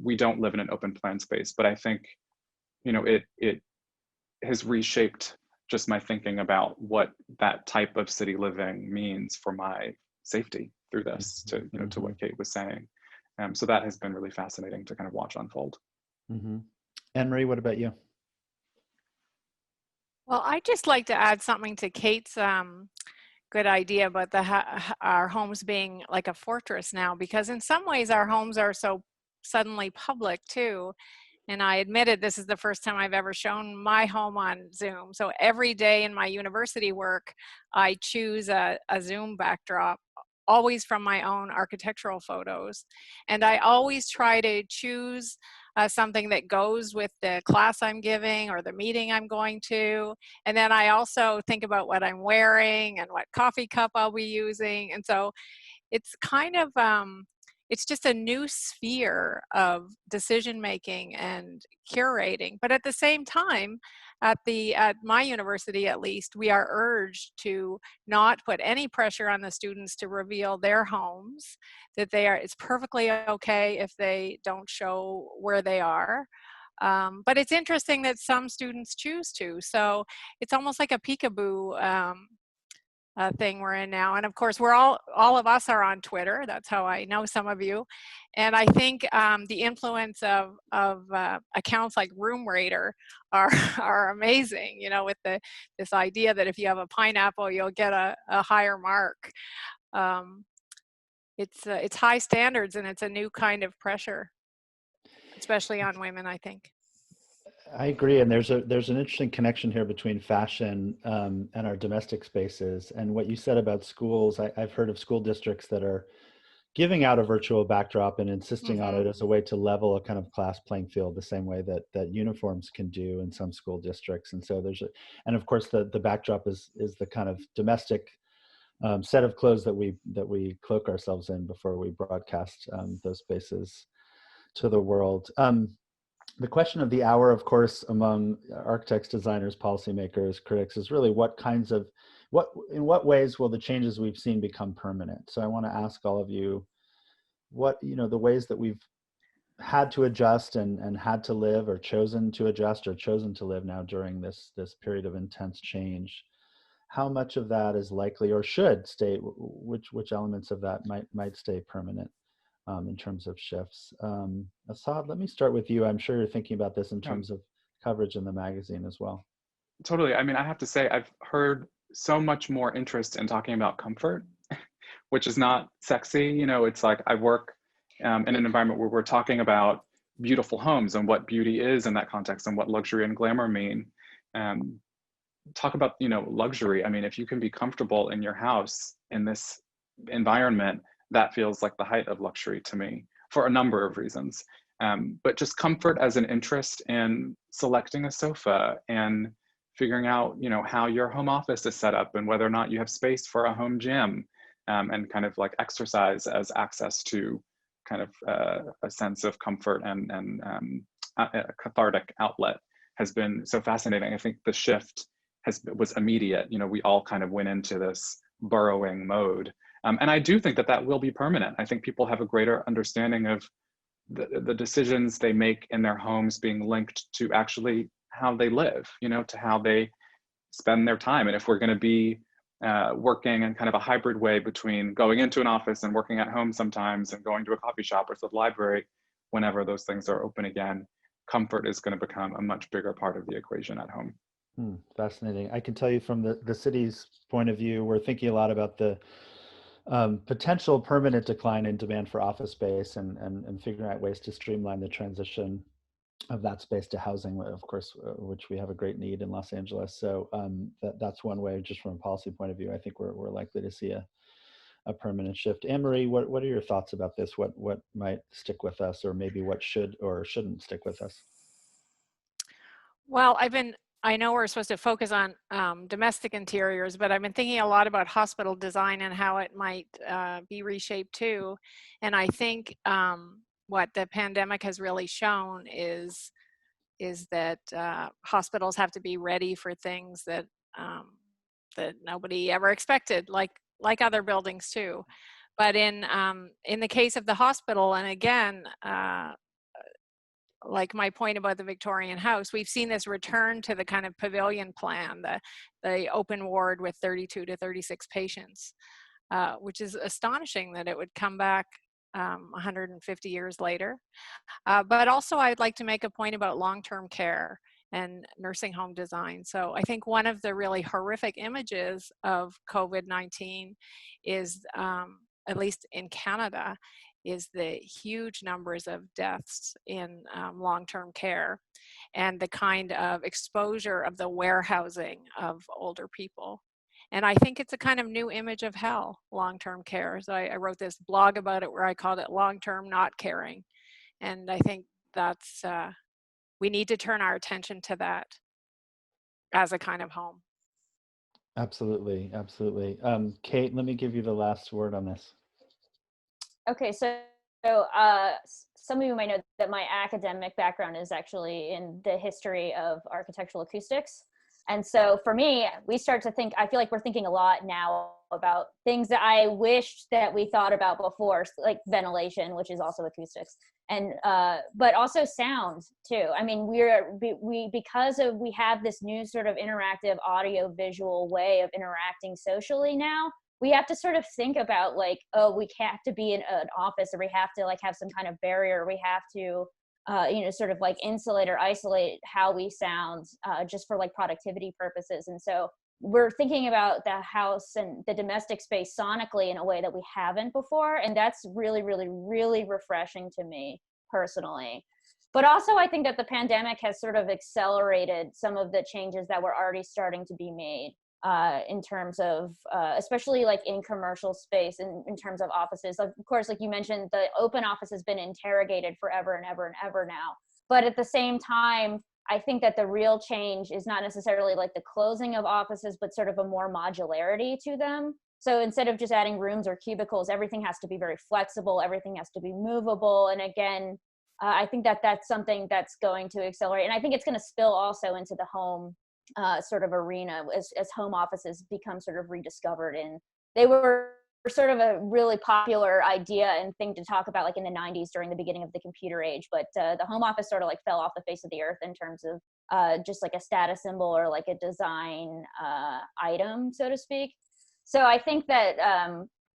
We don't live in an open plan space, but I think, you know, it has reshaped just my thinking about what that type of city living means for my safety through this, to, you know, to what Kate was saying. So that has been really fascinating to kind of watch unfold. Anne-Marie, what about you? Well, I'd just like to add something to Kate's good idea about our homes being like a fortress now, because in some ways our homes are so suddenly public too. And I admitted this is the first time I've ever shown my home on Zoom. So every day in my university work, I choose a Zoom backdrop, always from my own architectural photos. And I always try to choose something that goes with the class I'm giving or the meeting I'm going to. And then I also think about what I'm wearing and what coffee cup I'll be using. And so it's kind of, it's just a new sphere of decision making and curating. But at the same time, at my university at least, we are urged to not put any pressure on the students to reveal their homes, that it's perfectly okay if they don't show where they are. But it's interesting that some students choose to. So it's almost like a peekaboo thing we're in now. And of course, all of us are on Twitter. That's how I know some of you. And I think the influence of accounts like Room Rater are amazing, you know, with this idea that if you have a pineapple, you'll get a higher mark. It's high standards, and it's a new kind of pressure, especially on women, I think. I agree, and there's an interesting connection here between fashion and our domestic spaces. And what you said about schools, I've heard of school districts that are giving out a virtual backdrop and insisting on it as a way to level a kind of class playing field, the same way that uniforms can do in some school districts. And so and of course the backdrop is the kind of domestic set of clothes that we cloak ourselves in before we broadcast those spaces to the world. The question of the hour, of course, among architects, designers, policymakers, critics, is really in what ways will the changes we've seen become permanent? So I want to ask all of you what, the ways that we've had to adjust and had to live, or chosen to adjust, or chosen to live now during this period of intense change. How much of that is likely or should stay? Which elements of that might stay permanent in terms of shifts? Assad, let me start with you. I'm sure you're thinking about this in terms of coverage in the magazine as well. Totally. I mean, I have to say, I've heard so much more interest in talking about comfort, which is not sexy. It's like I work in an environment where we're talking about beautiful homes and what beauty is in that context and what luxury and glamour mean. Talk about, luxury. I mean, if you can be comfortable in your house in this environment, that feels like the height of luxury to me for a number of reasons. But just comfort as an interest in selecting a sofa and figuring out, how your home office is set up and whether or not you have space for a home gym, and kind of like exercise as access to kind of a sense of comfort and a cathartic outlet has been so fascinating. I think the shift was immediate. We all kind of went into this burrowing mode. And I do think that will be permanent. I think people have a greater understanding of the decisions they make in their homes being linked to actually how they live, to how they spend their time. And if we're going to be working in kind of a hybrid way between going into an office and working at home sometimes and going to a coffee shop or to the library, whenever those things are open again, comfort is going to become a much bigger part of the equation at home. Fascinating. I can tell you from the city's point of view, we're thinking a lot about the potential permanent decline in demand for office space and figuring out ways to streamline the transition of that space to housing, of course, which we have a great need in Los Angeles. So that's one way, just from a policy point of view. I think we're likely to see a permanent shift. Emory, what are your thoughts about this? What might stick with us, or maybe what should or shouldn't stick with us? Well, I know we're supposed to focus on domestic interiors, but I've been thinking a lot about hospital design and how it might be reshaped too. And I think what the pandemic has really shown is that hospitals have to be ready for things that that nobody ever expected, like other buildings too. But in the case of the hospital, and again, like my point about the Victorian house, we've seen this return to the kind of pavilion plan, the open ward with 32 to 36 patients, which is astonishing that it would come back 150 years later. But also I'd like to make a point about long-term care and nursing home design. So I think one of the really horrific images of COVID-19 is, at least in Canada, is the huge numbers of deaths in long-term care and the kind of exposure of the warehousing of older people. And I think it's a kind of new image of hell, long-term care. So I wrote this blog about it where I called it long-term not caring. And I think that's, we need to turn our attention to that as a kind of home. Absolutely, absolutely. Kate, let me give you the last word on this. Okay, so some of you might know that my academic background is actually in the history of architectural acoustics. And so for me, we start to think, I feel like we're thinking a lot now about things that I wished that we thought about before, like ventilation, which is also acoustics, and but also sound too. I mean, we have this new sort of interactive audio visual way of interacting socially now. We have to sort of think about like, oh, we have to be in an office, or we have to like have some kind of barrier. We have to, sort of like insulate or isolate how we sound just for like productivity purposes. And so we're thinking about the house and the domestic space sonically in a way that we haven't before. And that's really, really, really refreshing to me personally. But also I think that the pandemic has sort of accelerated some of the changes that were already starting to be made. In terms of, especially like in commercial space, in terms of offices. Of course, like you mentioned, the open office has been interrogated forever and ever and ever now. But at the same time, I think that the real change is not necessarily like the closing of offices, but sort of a more modularity to them. So instead of just adding rooms or cubicles, everything has to be very flexible. Everything has to be movable. And again, I think that that's something that's going to accelerate. And I think it's going to spill also into the home sort of arena as home offices become sort of rediscovered. And they were sort of a really popular idea and thing to talk about like in the 90s during the beginning of the computer age, but the home office sort of like fell off the face of the earth in terms of just like a status symbol or like a design item, so to speak. So I think that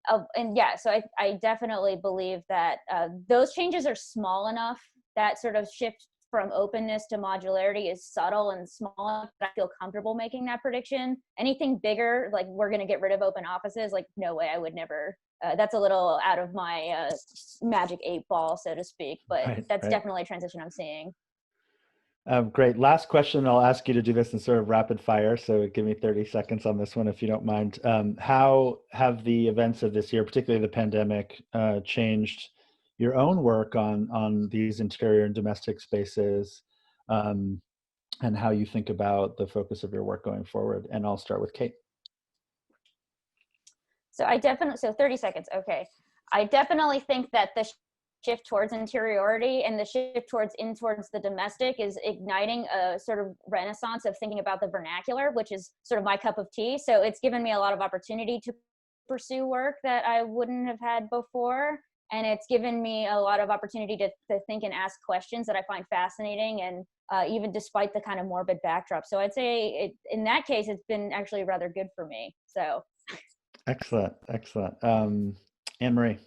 I definitely believe that those changes are small enough. That sort of shift from openness to modularity is subtle and small, but I feel comfortable making that prediction. Anything bigger, like we're going to get rid of open offices, like no way, I would never. That's a little out of my magic 8-ball, so to speak, but that's definitely a transition I'm seeing. Great. Last question. I'll ask you to do this in sort of rapid fire. So give me 30 seconds on this one, if you don't mind. How have the events of this year, particularly the pandemic, changed your own work on these interior and domestic spaces, and how you think about the focus of your work going forward? And I'll start with Kate. So 30 seconds. Okay. I definitely think that the shift towards interiority and the shift towards the domestic is igniting a sort of renaissance of thinking about the vernacular, which is sort of my cup of tea. So it's given me a lot of opportunity to pursue work that I wouldn't have had before. And it's given me a lot of opportunity to think and ask questions that I find fascinating, and even despite the kind of morbid backdrop. So I'd say in that case, it's been actually rather good for me. So. Excellent. Anne-Marie.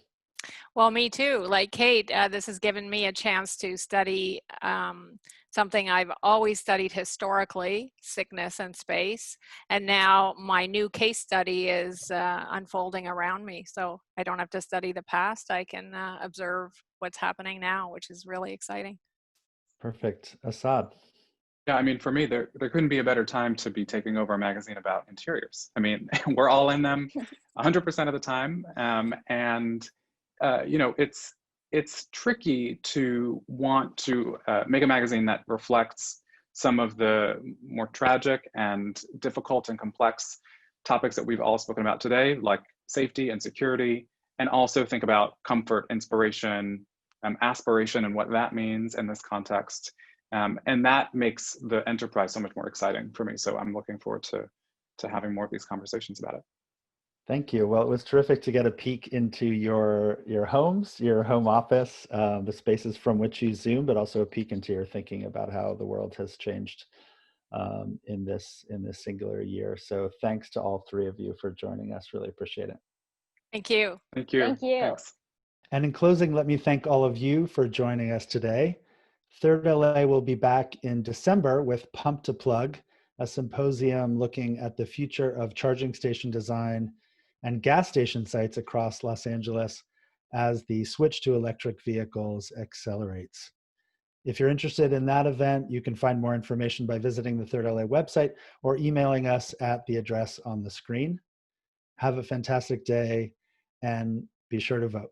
Well, me too. Like Kate, this has given me a chance to study something I've always studied historically, sickness and space. And now my new case study is unfolding around me. So I don't have to study the past. I can observe what's happening now, which is really exciting. Perfect. Assad. Yeah, I mean, for me, there couldn't be a better time to be taking over a magazine about interiors. I mean, we're all in them 100% of the time. It's tricky to want to make a magazine that reflects some of the more tragic and difficult and complex topics that we've all spoken about today, like safety and security, and also think about comfort, inspiration, aspiration, and what that means in this context. And that makes the enterprise so much more exciting for me. So I'm looking forward to having more of these conversations about it. Thank you. Well, it was terrific to get a peek into your homes, your home office, the spaces from which you Zoom, but also a peek into your thinking about how the world has changed in this singular year. So thanks to all three of you for joining us. Really appreciate it. Thank you. Thank you. Thank you. Thanks. And in closing, let me thank all of you for joining us today. Third LA will be back in December with Pump to Plug, a symposium looking at the future of charging station design and gas station sites across Los Angeles as the switch to electric vehicles accelerates. If you're interested in that event, you can find more information by visiting the Third LA website or emailing us at the address on the screen. Have a fantastic day and be sure to vote.